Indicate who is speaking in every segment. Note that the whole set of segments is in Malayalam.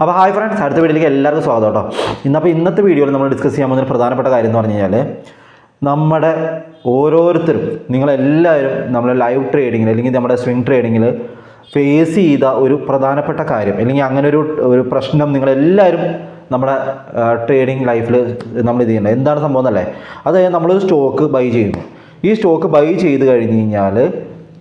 Speaker 1: അപ്പോൾ ഹായ് ഫ്രണ്ട്സ്, അടുത്ത വീഡിയോയിലേക്ക് എല്ലാവർക്കും സ്വാഗതം കേട്ടോ. ഇന്നത്തെ വീഡിയോയിൽ നമ്മൾ ഡിസ്കസ് ചെയ്യാൻ പോകുന്ന പ്രധാനപ്പെട്ട കാര്യം എന്ന് പറഞ്ഞു കഴിഞ്ഞാൽ നമ്മുടെ ഓരോരുത്തരും നിങ്ങളെല്ലാവരും നമ്മുടെ ലൈവ് ട്രേഡിങ്ങിൽ അല്ലെങ്കിൽ നമ്മുടെ സ്വിംഗ് ട്രേഡിങ്ങിൽ ഫേസ് ചെയ്ത ഒരു പ്രധാനപ്പെട്ട കാര്യം അല്ലെങ്കിൽ അങ്ങനെ ഒരു പ്രശ്നം നിങ്ങളെല്ലാവരും നമ്മുടെ ട്രേഡിങ് ലൈഫിൽ നമ്മൾ ഇത് ചെയ്യേണ്ടത് എന്താണ് സംഭവം എന്നല്ലേ? അതായത് നമ്മളൊരു സ്റ്റോക്ക് ബൈ ചെയ്യുന്നു. ഈ സ്റ്റോക്ക് ബൈ ചെയ്ത് കഴിഞ്ഞ് കഴിഞ്ഞാൽ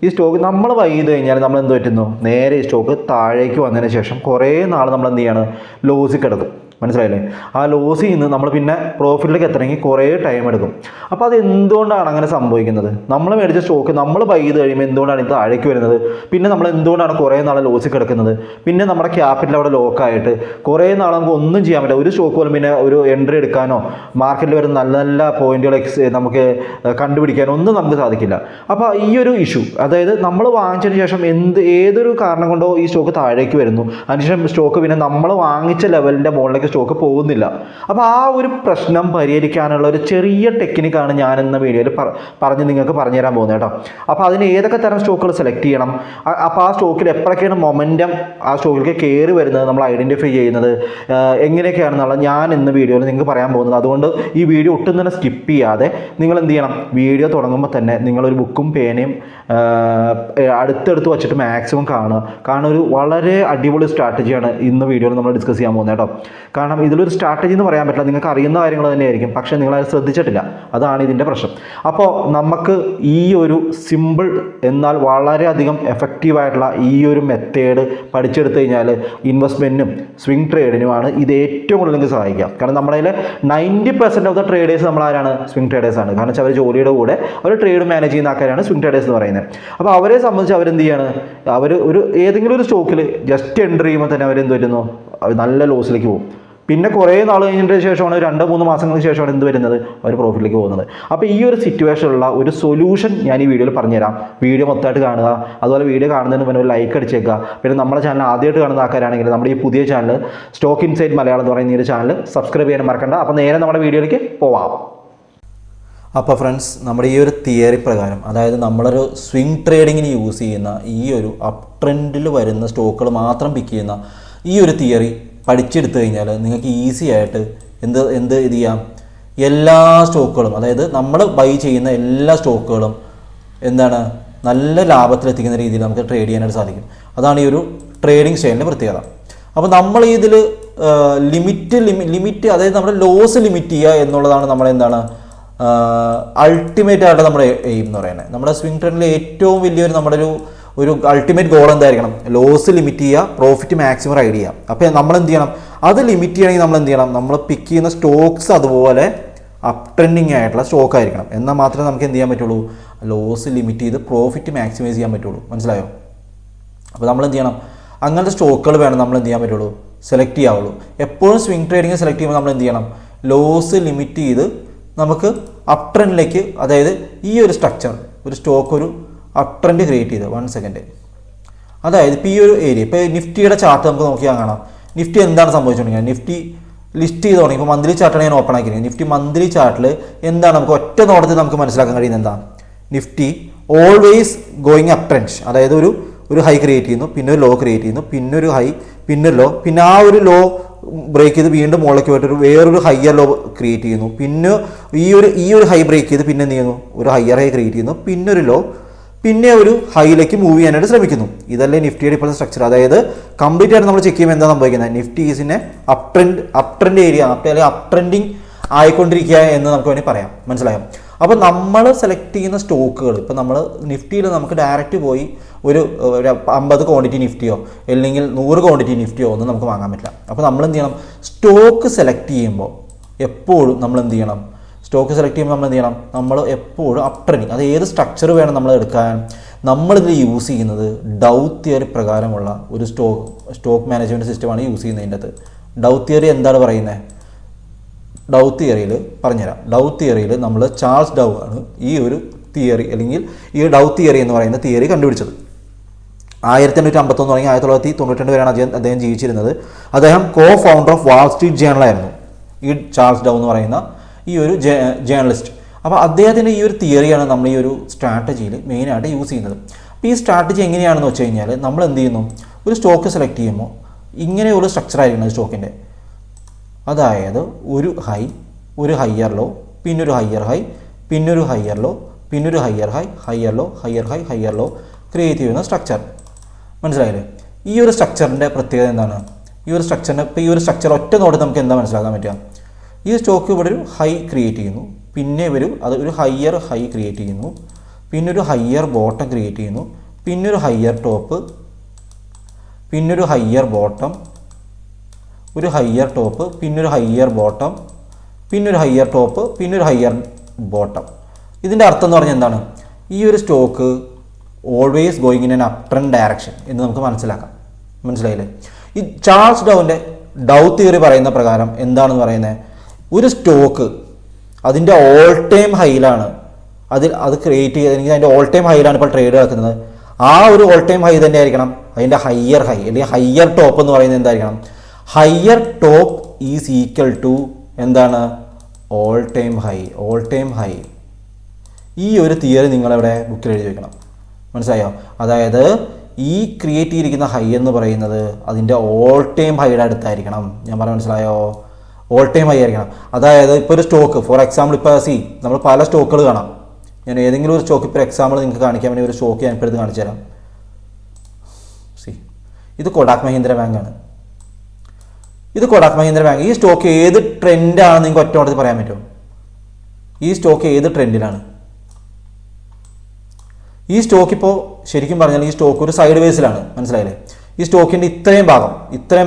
Speaker 1: ഈ സ്റ്റോക്ക് നമ്മൾ ബൈ ചെയ്ത് കഴിഞ്ഞാൽ നമ്മൾ എന്ത് പറ്റുന്നു, നേരെ ഈ സ്റ്റോക്ക് താഴേക്ക് വന്നതിന് ശേഷം കുറേ നാൾ നമ്മൾ എന്ത് ചെയ്യാണ്, ലോസിൽ കിടക്കും. മനസ്സിലായില്ലേ? ആ ലോസിൽ നിന്ന് നമ്മൾ പിന്നെ പ്രോഫിറ്റിലേക്ക് എത്തണമെങ്കിൽ കുറേ ടൈം എടുക്കും. അപ്പോൾ അത് എന്തുകൊണ്ടാണ് അങ്ങനെ സംഭവിക്കുന്നത്? നമ്മൾ മേടിച്ച സ്റ്റോക്ക് നമ്മൾ ബൈ ചെയ്ത് കഴിയുമ്പോൾ എന്തുകൊണ്ടാണ് ഇത് താഴേക്ക് വരുന്നത്? പിന്നെ നമ്മൾ എന്തുകൊണ്ടാണ് കുറേ നാൾ ലോസിൽ കിടക്കുന്നത്? പിന്നെ നമ്മുടെ ക്യാപിറ്റൽ അവിടെ ലോക്കായിട്ട് കുറേ നാൾ നമുക്ക് ഒന്നും ചെയ്യാൻ പറ്റില്ല. ഒരു സ്റ്റോക്ക് പോലും പിന്നെ ഒരു എൻട്രി എടുക്കാനോ മാർക്കറ്റിൽ വരുന്ന നല്ല നല്ല പോയിന്റുകൾ നമുക്ക് കണ്ടുപിടിക്കാനോ ഒന്നും നമുക്ക് സാധിക്കില്ല. അപ്പോൾ ഈ ഒരു ഇഷ്യൂ, അതായത് നമ്മൾ വാങ്ങിച്ചതിന് ശേഷം ഏതൊരു കാരണം കൊണ്ടോ ഈ സ്റ്റോക്ക് താഴേക്ക് വരുന്നു, അതിനുശേഷം സ്റ്റോക്ക് പിന്നെ നമ്മൾ വാങ്ങിച്ച ലെവലിൻ്റെ മുകളിലേക്ക് സ്റ്റോക്ക് പോകുന്നില്ല. അപ്പോൾ ആ ഒരു പ്രശ്നം പരിഹരിക്കാനുള്ള ഒരു ചെറിയ ടെക്നിക്കാണ് ഞാൻ ഇന്ന വീഡിയോയിൽ നിങ്ങൾക്ക് പറഞ്ഞു തരാൻ പോകുന്നത് കേട്ടോ. അപ്പോൾ അതിന് ഏതൊക്കെ തരം സ്റ്റോക്കുകൾ സെലക്ട് ചെയ്യണം, അപ്പോൾ ആ സ്റ്റോക്കിൽ എപ്പോഴൊക്കെയാണ് മൊമെൻറ്റം ആ സ്റ്റോക്കിലേക്ക് കയറി വരുന്നത് നമ്മൾ ഐഡൻറ്റിഫൈ ചെയ്യുന്നത് എങ്ങനെയൊക്കെയാണെന്നുള്ളത് ഞാൻ ഇന്ന് വീഡിയോയിൽ നിങ്ങൾക്ക് പറയാൻ പോകുന്നത്. അതുകൊണ്ട് ഈ വീഡിയോ ഒട്ടും തന്നെ സ്കിപ്പ് ചെയ്യാതെ നിങ്ങൾ എന്ത് ചെയ്യണം, വീഡിയോ തുടങ്ങുമ്പോൾ തന്നെ നിങ്ങളൊരു ബുക്കും പേനയും അടുത്തടുത്ത് വെച്ചിട്ട് മാക്സിമം കാണുക. ഒരു വളരെ അടിപൊളി സ്ട്രാറ്റജിയാണ് ഇന്ന് വീഡിയോയിൽ നമ്മൾ ഡിസ്കസ് ചെയ്യാൻ പോകുന്നത് കേട്ടോ. കാരണം ഇതിലൊരു സ്ട്രാറ്റജി എന്ന് പറയാൻ പറ്റില്ല, നിങ്ങൾക്ക് അറിയുന്ന കാര്യങ്ങൾ തന്നെയായിരിക്കും, പക്ഷേ നിങ്ങളത് ശ്രദ്ധിച്ചിട്ടില്ല. അതാണ് ഇതിൻ്റെ പ്രശ്നം. അപ്പോൾ നമുക്ക് ഈ ഒരു സിമ്പിൾ എന്നാൽ വളരെയധികം എഫക്റ്റീവായിട്ടുള്ള ഈ ഒരു മെത്തേഡ് പഠിച്ചെടുത്ത് കഴിഞ്ഞാൽ ഇൻവെസ്റ്റ്മെൻറ്റിനും സ്വിംഗ് ട്രേഡിനുമാണ് ഇത് ഏറ്റവും കൂടുതൽ നിങ്ങൾക്ക് സഹായിക്കാം. കാരണം നമ്മുടെ 90% ഓഫ് ദ ട്രേഡേഴ്സ് നമ്മളാരാണ്? സ്വിംഗ് ട്രേഡേഴ്സാണ്. കാരണം വെച്ചാൽ അവർ ജോലിയുടെ കൂടെ അവർ ട്രേഡ് മാനേജ് ചെയ്യുന്ന ആൾക്കാരാണ് സ്വിംഗ് ട്രേഡേഴ്സ് എന്ന് പറയുന്നത്. അപ്പോൾ അവരെ സംബന്ധിച്ച് അവരെന്ത് ചെയ്യാണ്, അവർ ഏതെങ്കിലും ഒരു സ്റ്റോക്കിൽ ജസ്റ്റ് എൻട്രി ചെയ്യുമ്പോൾ തന്നെ അവരെന്ത് പറ്റുന്നു, നല്ല ലോസിലേക്ക് പോകും. പിന്നെ കുറേ നാൾ കഴിഞ്ഞതിന് ശേഷമാണ് 2-3 മാസങ്ങൾക്ക് ശേഷമാണ് എന്ത് വരുന്നത്, അവർ പ്രോഫിറ്റിലേക്ക് പോകുന്നത്. അപ്പോൾ ഈ ഒരു സിറ്റുവേഷനുള്ള ഒരു സൊല്യൂഷൻ ഞാൻ ഈ വീഡിയോയിൽ പറഞ്ഞുതരാം. വീഡിയോ മൊത്തമായിട്ട് കാണുക. അതുപോലെ വീഡിയോ കാണുന്നതിന് മുന്നേ ഒരു ലൈക്ക് അടിച്ചേക്കുക. പിന്നെ നമ്മുടെ ചാനൽ ആദ്യമായിട്ട് കാണുന്ന ആൾക്കാരാണെങ്കിൽ നമ്മുടെ ഈ പുതിയ ചാനൽ സ്റ്റോക്ക് ഇൻസൈറ്റ് മലയാളം എന്ന് പറയുന്ന ഈ ഒരു ചാനൽ സബ്സ്ക്രൈബ് ചെയ്യാൻ മറക്കണ്ട. അപ്പോൾ നേരെ നമ്മുടെ വീഡിയോയിലേക്ക് പോവാം. അപ്പോൾ ഫ്രണ്ട്സ്, നമ്മുടെ ഈ ഒരു തിയറി പ്രകാരം, അതായത് നമ്മളൊരു സ്വിംഗ് ട്രേഡിങ്ങിന് യൂസ് ചെയ്യുന്ന ഈ ഒരു അപ് ട്രെൻഡിൽ വരുന്ന സ്റ്റോക്കുകൾ മാത്രം പിക്ക് ചെയ്യുന്ന ഈ ഒരു തിയറി പഠിച്ചെടുത്തു കഴിഞ്ഞാൽ നിങ്ങൾക്ക് ഈസി ആയിട്ട് എന്ത് ഇത് ചെയ്യാം, എല്ലാ സ്റ്റോക്കുകളും, അതായത് നമ്മൾ ബൈ ചെയ്യുന്ന എല്ലാ സ്റ്റോക്കുകളും എന്താണ് നല്ല ലാഭത്തിലെത്തിക്കുന്ന രീതിയിൽ നമുക്ക് ട്രേഡ് ചെയ്യാനായിട്ട് സാധിക്കും. അതാണ് ഈ ഒരു ട്രേഡിംഗ് സ്റ്റൈലിൻ്റെ പ്രത്യേകത. അപ്പോൾ നമ്മൾ ഇതിൽ ലിമിറ്റ് അതായത് നമ്മുടെ ലോസ് ലിമിറ്റ് ചെയ്യുക എന്നുള്ളതാണ് നമ്മളെന്താണ് അൾട്ടിമേറ്റ് ആയിട്ട് നമ്മുടെ എയിം എന്ന് പറയുന്നത്. നമ്മുടെ സ്വിംഗ് ട്രെൻഡിൽ ഏറ്റവും വലിയൊരു നമ്മുടെ ഒരു അൾട്ടിമേറ്റ് ഗോൾ എന്തായിരിക്കണം? ലോസ് ലിമിറ്റ് ചെയ്യുക, പ്രോഫിറ്റ് മാക്സിമം റൈഡ് ചെയ്യുക. അപ്പോൾ നമ്മൾ എന്ത് ചെയ്യണം, അത് ലിമിറ്റ് ചെയ്യണമെങ്കിൽ നമ്മൾ എന്ത് ചെയ്യണം, നമ്മൾ പിക്ക് ചെയ്യുന്ന സ്റ്റോക്സ് അതുപോലെ അപ് ട്രെൻഡിങ് ആയിട്ടുള്ള സ്റ്റോക്ക് ആയിരിക്കണം. എന്നാൽ മാത്രമേ നമുക്ക് എന്ത് ചെയ്യാൻ പറ്റുള്ളൂ, ലോസ് ലിമിറ്റ് ചെയ്ത് പ്രോഫിറ്റ് മാക്സിമൈസ് ചെയ്യാൻ പറ്റുള്ളൂ. മനസ്സിലായോ? അപ്പോൾ നമ്മൾ എന്ത് ചെയ്യണം, അങ്ങനത്തെ സ്റ്റോക്കുകൾ വേണം നമ്മൾ എന്ത് ചെയ്യാൻ പറ്റുള്ളൂ, സെലക്ട് ചെയ്യാവുള്ളൂ. എപ്പോഴും സ്വിംഗ് ട്രേഡിങ് സെലക്ട് ചെയ്യുമ്പോൾ നമ്മൾ എന്ത് ചെയ്യണം, ലോസ് ലിമിറ്റ് ചെയ്ത് നമുക്ക് അപ് ട്രെൻഡിലേക്ക്, അതായത് ഈ ഒരു സ്ട്രക്ചർ, ഒരു സ്റ്റോക്ക് ഒരു അപ് ട്രെൻഡ് ക്രിയേറ്റ് ചെയ്ത് 1 സെക്കൻഡ്, അതായത് ഇപ്പോൾ ഈ ഒരു ഏരിയ, ഇപ്പോൾ നിഫ്റ്റിയുടെ ചാർട്ട് നമുക്ക് നോക്കിയാൽ കാണാം. നിഫ്റ്റി എന്താണ് സംഭവിച്ചുകൊണ്ടിരിക്കുന്നത്, നിഫ്റ്റി ലിസ്റ്റ് ചെയ്ത് തുടങ്ങി. ഇപ്പോൾ മന്ത്ലി ചാർട്ടാണ് ഞാൻ ഓപ്പൺ ആക്കിയിരിക്കുന്നത്. നിഫ്റ്റി മന്ത്ലി ചാർട്ടിൽ എന്താണ് നമുക്ക് ഒറ്റ നോട്ടത്തിൽ നമുക്ക് മനസ്സിലാക്കാൻ കഴിയുന്നത് എന്താണ്, Nifty always going up trend, അതായത് ഒരു ഹൈ ക്രിയേറ്റ് ചെയ്യുന്നു, പിന്നെ ഒരു ലോ ക്രിയേറ്റ് ചെയ്യുന്നു, പിന്നെ ഒരു ഹൈ, പിന്നെ ഒരു ലോ, പിന്നെ ആ ഒരു ലോ ബ്രേക്ക് ചെയ്ത് വീണ്ടും മുകളിലേക്ക് പോയിട്ട് വേറൊരു ഹയർ ലോ ക്രിയേറ്റ് ചെയ്യുന്നു, പിന്നെ ഈ ഒരു ഹൈ ബ്രേക്ക് ചെയ്ത് പിന്നെ എന്ത് ചെയ്യുന്നു, ഒരു ഹയർ ഹൈ ക്രിയേറ്റ് ചെയ്യുന്നു, പിന്നെ ഒരു ലോ, പിന്നെ ഒരു ഹൈയിലേക്ക് മൂവ് ചെയ്യാനായിട്ട് ശ്രമിക്കുന്നു. ഇതല്ലേ നിഫ്റ്റിയുടെ ഇപ്പോഴത്തെ സ്ട്രക്ചർ. അതായത് കംപ്ലീറ്റ് ആയിട്ട് നമ്മൾ ചെക്ക് ചെയ്യുമ്പോൾ എന്താ സംഭവിക്കുന്നത്, നിഫ്റ്റി ഈസിനെ അപ് ട്രെൻഡ് ഏരിയ, അല്ലെങ്കിൽ അപ് ട്രെൻഡിങ് ആയിക്കൊണ്ടിരിക്കുക എന്ന് നമുക്ക് വേണമെങ്കിൽ പറയാം. മനസ്സിലായോ? അപ്പോൾ നമ്മൾ സെലക്ട് ചെയ്യുന്ന സ്റ്റോക്കുകൾ, ഇപ്പോൾ നമ്മൾ നിഫ്റ്റിയിൽ നമുക്ക് ഡയറക്റ്റ് പോയി ഒരു 50 ക്വാണ്ടിറ്റി നിഫ്റ്റിയോ അല്ലെങ്കിൽ 100 ക്വാണ്ടിറ്റി നിഫ്റ്റിയോ ഒന്നും നമുക്ക് വാങ്ങാൻ പറ്റില്ല. അപ്പോൾ നമ്മൾ എന്ത് ചെയ്യണം, സ്റ്റോക്ക് സെലക്ട് ചെയ്യുമ്പോൾ എപ്പോഴും നമ്മൾ എന്ത് ചെയ്യണം, നമ്മൾ എപ്പോഴും അപ് ട്രെൻഡിങ്, അത് ഏത് സ്ട്രക്ചർ വേണം നമ്മൾ എടുക്കാൻ, നമ്മളിതിൽ യൂസ് ചെയ്യുന്നത് ഡൗ തിയറി പ്രകാരമുള്ള ഒരു സ്റ്റോക്ക് മാനേജ്മെൻറ്റ് സിസ്റ്റമാണ് യൂസ് ചെയ്യുന്നതിൻ്റെ അകത്ത്. ഡൗ തിയറി എന്താണ് പറയുന്നത്? ഡൗ തിയറിയിൽ പറഞ്ഞുതരാം. ഡൗ തിയറിയിൽ നമ്മൾ ചാൾസ് ഡൗ ആണ് ഈ ഒരു തിയറി, അല്ലെങ്കിൽ ഈ ഡൗ തിയറി എന്ന് പറയുന്ന തിയറി കണ്ടുപിടിച്ചത്. 1851 തുടങ്ങി 1992 വരെയാണ് അദ്ദേഹം ജീവിച്ചിരുന്നത്. അദ്ദേഹം ഫൗണ്ടർ ഓഫ് വാൾ സ്ട്രീറ്റ് ജേണലായിരുന്നു ഈ ചാൾസ് ഡൗ എന്ന് പറയുന്ന ഈ ഒരു ജേർണലിസ്റ്റ്. അപ്പോൾ അദ്ദേഹത്തിൻ്റെ ഈ ഒരു തിയറിയാണ് നമ്മൾ ഈ ഒരു സ്ട്രാറ്റജിയിൽ മെയിനായിട്ട് യൂസ് ചെയ്യുന്നത്. അപ്പോൾ ഈ സ്ട്രാറ്റജി എങ്ങനെയാണെന്ന് വെച്ച് കഴിഞ്ഞാൽ നമ്മൾ എന്ത് ചെയ്യുന്നു, ഒരു സ്റ്റോക്ക് സെലക്ട് ചെയ്യുമ്പോൾ ഇങ്ങനെയുള്ള സ്ട്രക്ചർ ആയിരിക്കണം സ്റ്റോക്കിൻ്റെ. അതായത് ഒരു ഹൈ, ഒരു ഹയർ ലോ, പിന്നൊരു ഹയർ ഹൈ, പിന്നൊരു ഹയർ ലോ, പിന്നൊരു higher high, higher low, higher high, higher low create ചെയ്യുന്ന സ്ട്രക്ചർ. മനസ്സിലായില്ലേ? ഈ ഒരു സ്ട്രക്ചറിൻ്റെ പ്രത്യേകത എന്താണ്? ഈ ഒരു സ്ട്രക്ചർ ഒറ്റ നോട്ട് നമുക്ക് എന്താ മനസ്സിലാക്കാൻ പറ്റുക? ഈ സ്റ്റോക്ക് ഇവിടെ ഒരു ഹൈ ക്രിയേറ്റ് ചെയ്യുന്നു, പിന്നെ അത് ഒരു ഹയർ ഹൈ ക്രിയേറ്റ് ചെയ്യുന്നു, പിന്നെ ഒരു ഹയർ ബോട്ടം ക്രിയേറ്റ് ചെയ്യുന്നു, പിന്നെ ഒരു ഹയർ ടോപ്പ്, പിന്നെ ഒരു ഹയർ ബോട്ടം, ഒരു ഹയർ ടോപ്പ്, പിന്നെ ഒരു ഹയർ ബോട്ടം, പിന്നെ ഒരു ഹയർ ടോപ്പ്, പിന്നെ ഒരു ഹയർ ബോട്ടം. ഇതിൻ്റെ അർത്ഥം എന്ന് പറഞ്ഞാൽ എന്താണ്? ഈ ഒരു stock always going in an up trend direction എന്ന് നമുക്ക് മനസ്സിലാക്കാം. മനസ്സിലായില്ലേ? ഈ ചാൾസ് ഡൗ തിയറി പറയുന്ന പ്രകാരം എന്താണെന്ന് പറയുന്നത്, ഒരു സ്റ്റോക്ക് അതിൻ്റെ ഓൾ ടൈം ഹൈയിലാണ് അത് ക്രിയേറ്റ് ചെയ്തെങ്കിൽ അതിൻ്റെ ഓൾ ടൈം ഹൈയിലാണ് ഇപ്പോൾ ട്രേഡ് നടക്കുന്നത്. ആ ഒരു ഓൾ ടൈം ഹൈ തന്നെ ആയിരിക്കണം അതിൻ്റെ ഹയർ ഹൈ അല്ലെങ്കിൽ ഹയർ ടോപ്പ് എന്ന് പറയുന്നത് എന്തായിരിക്കണം? Higher top is equal to എന്താണ്? All time high. All time high. ഈ ഒരു തിയറി നിങ്ങളിവിടെ ബുക്കിൽ എഴുതി വെക്കണം. മനസ്സിലായോ? അതായത് ഈ ക്രിയേറ്റ് ചെയ്തിരിക്കുന്ന ഹൈ എന്ന് പറയുന്നത് അതിൻ്റെ ഓൾ ടൈം ഹൈയുടെ അടുത്തായിരിക്കണം. ഞാൻ പറഞ്ഞ മനസ്സിലായോ? ഓൾ ടൈം ഹൈ ആയിരിക്കണം. അതായത് ഇപ്പോൾ ഒരു സ്റ്റോക്ക് ഫോർ എക്സാമ്പിൾ ഇപ്പോൾ നമ്മൾ പല സ്റ്റോക്കുകൾ കാണാം. ഞാൻ ഏതെങ്കിലും ഒരു സ്റ്റോക്ക് ഇപ്പോൾ എക്സാമ്പിൾ നിങ്ങൾക്ക് കാണിക്കാൻ വേണ്ടി ഒരു സ്റ്റോക്ക് ഞാൻ ഇപ്പോൾ എടുത്ത് കാണിച്ചു തരാം. ഇത് കൊടാക് മഹീന്ദ്ര ബാങ്കാണ്. ഇത് കൊടാക് മഹീന്ദ്ര ബാങ്ക്. ഈ സ്റ്റോക്ക് ഏത് ട്രെൻഡാണെന്ന് നിങ്ങൾക്ക് ഒറ്റ ഓട്ടത്തിൽ പറയാൻ പറ്റുമോ? ഈ സ്റ്റോക്ക് ഏത് ട്രെൻഡിലാണ്? ഈ സ്റ്റോക്ക് ഇപ്പോൾ ശരിക്കും പറഞ്ഞാൽ ഈ സ്റ്റോക്ക് ഒരു സൈഡ് വേസിലാണ്. മനസ്സിലായില്ലേ? ഈ സ്റ്റോക്കിൻ്റെ ഇത്രയും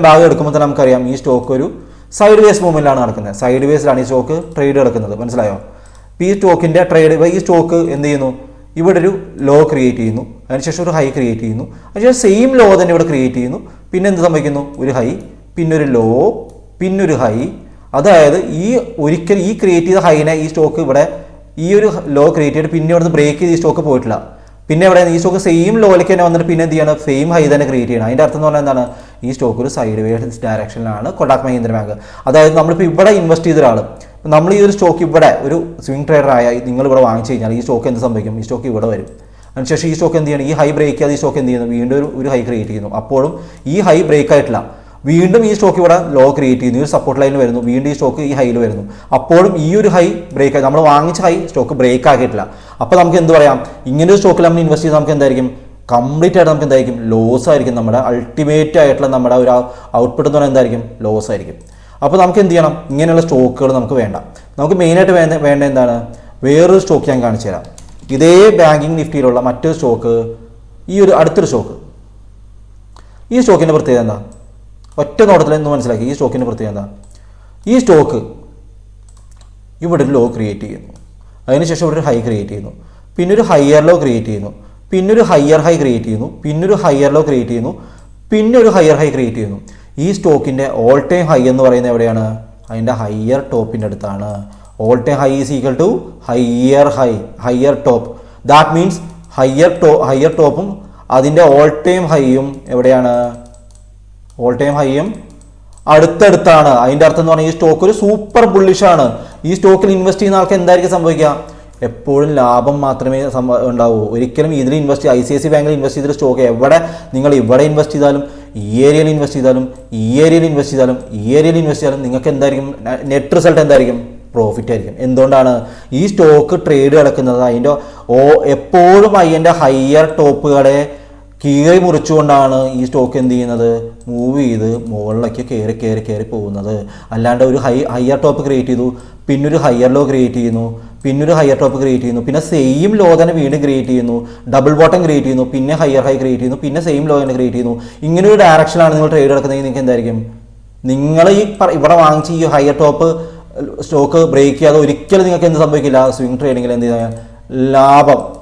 Speaker 1: ഭാഗം എടുക്കുമ്പോൾ തന്നെ നമുക്കറിയാം ഈ സ്റ്റോക്ക് ഒരു സൈഡ് വേസ് മൂവ്മെൻറ്റിലാണ് നടക്കുന്നത്. സൈഡ് വേസിലാണ് ഈ സ്റ്റോക്ക് ട്രേഡ് നടക്കുന്നത്. മനസ്സിലായോ? ഈ സ്റ്റോക്കിൻ്റെ ഈ സ്റ്റോക്ക് എന്ത് ചെയ്യുന്നു? ഇവിടെ ഒരു ലോ ക്രിയേറ്റ് ചെയ്യുന്നു, അതിനുശേഷം ഒരു ഹൈ ക്രിയേറ്റ് ചെയ്യുന്നു, അതിനുശേഷം സെയിം ലോ തന്നെ ഇവിടെ ക്രിയേറ്റ് ചെയ്യുന്നു. പിന്നെ എന്ത് സംഭവിക്കുന്നു? ഒരു ഹൈ, പിന്നൊരു ലോ, പിന്നൊരു ഹൈ. അതായത് ഒരിക്കലും ഈ ക്രിയേറ്റ് ചെയ്ത ഹൈനെ ഈ സ്റ്റോക്ക് ഇവിടെ ഈ ഒരു ലോ ക്രിയേറ്റ് ചെയ്തിട്ട് പിന്നെ ഇവിടുന്ന് ബ്രേക്ക് ചെയ്ത് ഈ സ്റ്റോക്ക് പോയിട്ടില്ല. പിന്നെ ഇവിടെ ഈ സ്റ്റോക്ക് സെയിം ലോയിലേക്ക് തന്നെ വന്നിട്ട് പിന്നെ എന്ത് ചെയ്യണം? സെയിം ഹൈ തന്നെ ക്രിയേറ്റ് ചെയ്യണം. അതിൻ്റെ അർത്ഥം എന്ന് പറഞ്ഞാൽ എന്താണ്? ഈ സ്റ്റോക്ക് ഒരു സൈഡ് വേസ് ഡയറക്ഷനിലാണ് കൊടാക് മഹീന്ദ്ര ബാങ്ക്. അതായത് നമ്മളിപ്പോൾ ഇവിടെ ഇൻവെസ്റ്റ് ചെയ്ത ഒരാൾ, നമ്മൾ ഈ ഒരു സ്റ്റോക്ക് ഇവിടെ ഒരു സ്വിംഗ് ട്രേഡർ ആയ നിങ്ങൾ ഇവിടെ വാങ്ങിച്ചു കഴിഞ്ഞാൽ ഈ സ്റ്റോക്ക് എന്ത് സംഭവിക്കും? ഈ സ്റ്റോക്ക് ഇവിടെ വരും. അതിനുശേഷം ഈ സ്റ്റോക്ക് എന്ത് ചെയ്യണം? ഈ ഹൈ ബ്രേക്ക് ചെയ്യാതെ ഈ സ്റ്റോക്ക് എന്ത് ചെയ്യുന്നു? വീണ്ടും ഒരു ഹൈ ക്രിയേറ്റ് ചെയ്യുന്നു. അപ്പോഴും ഈ ഹൈ ബ്രേക്ക് ആയിട്ടില്ല. വീണ്ടും ഈ സ്റ്റോക്ക് ഇവിടെ ലോ ക്രിയേറ്റ് ചെയ്യുന്നു, ഈ ഒരു സപ്പോർട്ട് ലൈനിൽ വരുന്നു, വീണ്ടും ഈ സ്റ്റോക്ക് ഈ ഹൈയിൽ വരുന്നു. അപ്പോഴും ഈ ഒരു ഹൈ ബ്രേക്ക് ആയി, നമ്മൾ വാങ്ങിച്ച ഹൈ സ്റ്റോക്ക് ബ്രേക്ക് ആക്കിയിട്ടില്ല. അപ്പോൾ നമുക്ക് എന്ത് പറയാം? ഇങ്ങനെ ഒരു സ്റ്റോക്കിൽ നമ്മൾ ഇൻവെസ്റ്റ് ചെയ്ത് നമുക്ക് എന്തായിരിക്കും? കംപ്ലീറ്റ് ആയിട്ട് നമുക്ക് എന്തായിരിക്കും? ലോസ് ആയിരിക്കും. നമ്മുടെ അൾട്ടിമേറ്റ് ആയിട്ടുള്ള നമ്മുടെ ഒരു ഔട്ട്പുട്ട് എന്ന് പറയുന്നത് എന്തായിരിക്കും? ലോസ് ആയിരിക്കും. അപ്പോൾ നമുക്ക് എന്ത് ചെയ്യണം? ഇങ്ങനെയുള്ള സ്റ്റോക്കുകൾ നമുക്ക് വേണ്ട. നമുക്ക് മെയിനായിട്ട് വേണ്ട എന്താണ്? വേറൊരു സ്റ്റോക്ക് ഞാൻ കാണിച്ചു തരാം. ഇതേ ബാങ്കിങ് നിഫ്റ്റിയിലുള്ള മറ്റൊരു സ്റ്റോക്ക്, ഈ ഒരു അടുത്തൊരു സ്റ്റോക്ക്. ഈ സ്റ്റോക്കിൻ്റെ പ്രത്യേകത എന്താ? ഒറ്റ നോട്ടത്തിൽ എന്ന് മനസ്സിലാക്കി. ഈ സ്റ്റോക്കിൻ്റെ പ്രത്യേകത എന്താ? ഈ സ്റ്റോക്ക് ഇവിടെ ഒരു ലോ ക്രിയേറ്റ് ചെയ്യുന്നു, അതിനുശേഷം ഇവിടെ ഒരു ഹൈ ക്രിയേറ്റ് ചെയ്യുന്നു, പിന്നെ ഒരു ഹയർ ലോ ക്രിയേറ്റ് ചെയ്യുന്നു, പിന്നെ ഒരു ഹയർ ഹൈ ക്രിയേറ്റ് ചെയ്യുന്നു, പിന്നെ ഒരു ഹയർ ലോ ക്രിയേറ്റ് ചെയ്യുന്നു, പിന്നെ ഒരു ഹയർ ഹൈ ക്രിയേറ്റ് ചെയ്യുന്നു. ഈ സ്റ്റോക്കിൻ്റെ ഓൾ ടൈം ഹൈ എന്ന് പറയുന്നത് എവിടെയാണ്? അതിൻ്റെ ഹയർ ടോപ്പിൻ്റെ അടുത്താണ്. All time high is equal to higher top. That means higher ടോപ്പും അതിൻ്റെ ഓൾ ടൈം ഹൈയും എവിടെയാണ്? ഓൾ ടൈം ഹൈയും അടുത്തടുത്താണ്. അതിൻ്റെ അർത്ഥം എന്ന് പറഞ്ഞാൽ ഈ സ്റ്റോക്ക് ഒരു സൂപ്പർ ബുള്ളിഷാണ്. ഈ സ്റ്റോക്കിൽ ഇൻവെസ്റ്റ് ചെയ്യുന്ന ആൾക്ക് എന്തായിരിക്കും സംഭവിക്കുക? എപ്പോഴും ലാഭം മാത്രമേ ഉണ്ടാവൂ. ഒരിക്കലും ഇതിൽ ICICI ബാങ്കിൽ ഇൻവെസ്റ്റ് ചെയ്തൊരു സ്റ്റോക്ക് നിങ്ങൾ ഇവിടെ ഇൻവെസ്റ്റ് ചെയ്താലും, ഈ ഏരിയയിൽ ഇൻവെസ്റ്റ് ചെയ്താലും, ഈ ഏരിയയിൽ ഇൻവെസ്റ്റ് ചെയ്താലും, ഈ ഏരിയയിൽ ഇൻവെസ്റ്റ് ചെയ്താലും നിങ്ങൾക്ക് എന്തായിരിക്കും? നെറ്റ് റിസൾട്ട് എന്തായിരിക്കും? പ്രോഫിറ്റ് ആയിരിക്കും. എന്തുകൊണ്ടാണ്? ഈ സ്റ്റോക്ക് ട്രേഡ് നടക്കുന്നത് അതിൻ്റെ എപ്പോഴും അതിൻ്റെ ഹയർ ടോപ്പുകളെ കീറി മുറിച്ചുകൊണ്ടാണ് ഈ സ്റ്റോക്ക് എന്ത് ചെയ്യുന്നത്? മൂവ് ചെയ്ത് മുകളിലേക്ക് കയറി പോകുന്നത്. അല്ലാണ്ട് ഒരു ഹയർ ടോപ്പ് ക്രിയേറ്റ് ചെയ്തു, പിന്നൊരു ഹയർ ലോ ക്രിയേറ്റ് ചെയ്യുന്നു, പിന്നൊരു ഹയർ ടോപ്പ് ക്രിയേറ്റ് ചെയ്യുന്നു, പിന്നെ സെയിം ലോ തന്നെ വീണ്ടും ക്രിയേറ്റ് ചെയ്യുന്നു, ഡബിൾ ബോട്ടം ക്രിയേറ്റ് ചെയ്യുന്നു, പിന്നെ ഹയർ ഹൈ ക്രിയേറ്റ് ചെയ്യുന്നു, പിന്നെ സെയിം ലോ തന്നെ ക്രിയേറ്റ് ചെയ്യുന്നു. ഇങ്ങനെ ഒരു ഡയറക്ഷനാണ് നിങ്ങൾ ട്രേഡ് നടക്കുന്നതെങ്കിൽ നിങ്ങൾക്ക് എന്തായിരിക്കും? നിങ്ങൾ ഇവിടെ വാങ്ങിച്ച് ഈ ഹയർ ടോപ്പ് സ്റ്റോക്ക് ബ്രേക്ക് ചെയ്യാതെ ഒരിക്കലും നിങ്ങൾക്ക് എന്ത് സംഭവിക്കില്ല? സ്വിംഗ് ട്രേഡിങ്ങിൽ എന്ത് ചെയ്യാൻ?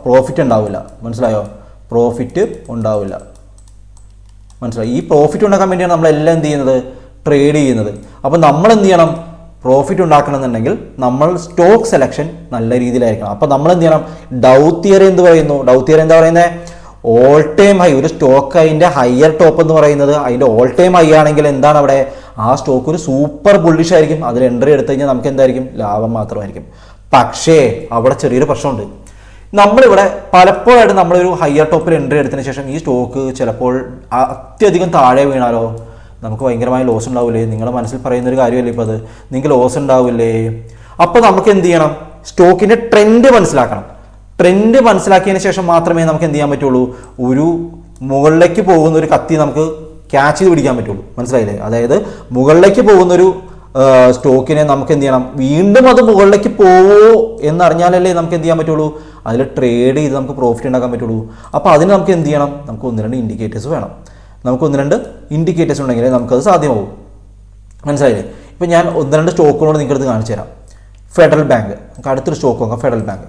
Speaker 1: പ്രോഫിറ്റ് ഉണ്ടാവില്ല. മനസ്സിലായോ? പ്രോഫിറ്റ് ഉണ്ടാവില്ല. മനസ്സിലായി? ഈ പ്രോഫിറ്റ് ഉണ്ടാക്കാൻ വേണ്ടിയാണ് നമ്മളെല്ലാം എന്ത് ചെയ്യുന്നത്? ട്രേഡ് ചെയ്യുന്നത്. അപ്പോൾ നമ്മൾ എന്ത് ചെയ്യണം? പ്രോഫിറ്റ് ഉണ്ടാക്കണമെന്നുണ്ടെങ്കിൽ നമ്മൾ സ്റ്റോക്ക് സെലക്ഷൻ നല്ല രീതിയിലായിരിക്കണം. അപ്പോൾ നമ്മൾ എന്ത് ചെയ്യണം? ഡൗ തിയറി എന്ത് പറയുന്നു? ഡൗ തിയറി എന്താ പറയുന്നത്? All time high. ഒരു സ്റ്റോക്ക് അതിൻ്റെ ഹയർ ടോപ്പ് എന്ന് പറയുന്നത് അതിൻ്റെ ഓൾ ടൈം ഹൈ ആണെങ്കിൽ എന്താണ് അവിടെ? ആ സ്റ്റോക്ക് ഒരു സൂപ്പർ ബുള്ളിഷ് ആയിരിക്കും. അതിൽ എൻട്രി എടുത്തു കഴിഞ്ഞാൽ നമുക്ക് എന്തായിരിക്കും? ലാഭം മാത്രമായിരിക്കും. പക്ഷേ അവിടെ ചെറിയൊരു പ്രശ്നമുണ്ട്. നമ്മളിവിടെ പലപ്പോഴായിട്ട് നമ്മളൊരു ഹയർ ടോപ്പിൽ എൻട്രി എടുത്തതിന് ശേഷം ഈ സ്റ്റോക്ക് ചിലപ്പോൾ അത്യധികം താഴെ വീണാലോ? നമുക്ക് ഭയങ്കരമായ ലോസ് ഉണ്ടാവില്ലേ? നിങ്ങളുടെ മനസ്സിൽ പറയുന്നൊരു കാര്യമല്ലേ ഇപ്പോൾ അത്? നിങ്ങൾക്ക് ലോസ് ഉണ്ടാവില്ലേ? അപ്പോൾ നമുക്ക് എന്ത് ചെയ്യണം? സ്റ്റോക്കിൻ്റെ ട്രെൻഡ് മനസ്സിലാക്കണം. ട്രെൻഡ് മനസ്സിലാക്കിയതിന് ശേഷം മാത്രമേ നമുക്ക് എന്ത് ചെയ്യാൻ പറ്റുള്ളൂ? ഒരു മുകളിലേക്ക് പോകുന്ന ഒരു കത്തി നമുക്ക് ക്യാച്ച് ചെയ്ത് പിടിക്കാൻ പറ്റുള്ളൂ. മനസ്സിലായില്ലേ? അതായത് മുകളിലേക്ക് പോകുന്നൊരു സ്റ്റോക്കിനെ നമുക്ക് എന്ത് ചെയ്യണം? വീണ്ടും അത് മുകളിലേക്ക് പോവോ എന്നറിഞ്ഞാലല്ലേ നമുക്ക് എന്ത് ചെയ്യാൻ പറ്റുള്ളൂ? അതിൽ ട്രേഡ് ചെയ്ത് നമുക്ക് പ്രോഫിറ്റ് ഉണ്ടാക്കാൻ പറ്റുള്ളൂ. അപ്പോൾ അതിന് നമുക്ക് എന്ത് ചെയ്യണം? നമുക്ക് 1-2 ഇൻഡിക്കേറ്റേഴ്സ് വേണം. നമുക്ക് 1-2 ഇൻഡിക്കേറ്റേഴ്സ് ഉണ്ടെങ്കിലേ നമുക്കത് സാധ്യമാവും. മനസ്സിലായില്ലേ? ഇപ്പം ഞാൻ 1-2 സ്റ്റോക്കുകളോട് നിങ്ങൾക്കടുത്ത് കാണിച്ചു തരാം. ഫെഡറൽ ബാങ്ക്, നമുക്ക് അടുത്തൊരു സ്റ്റോക്ക് നോക്കാം. Federal bank.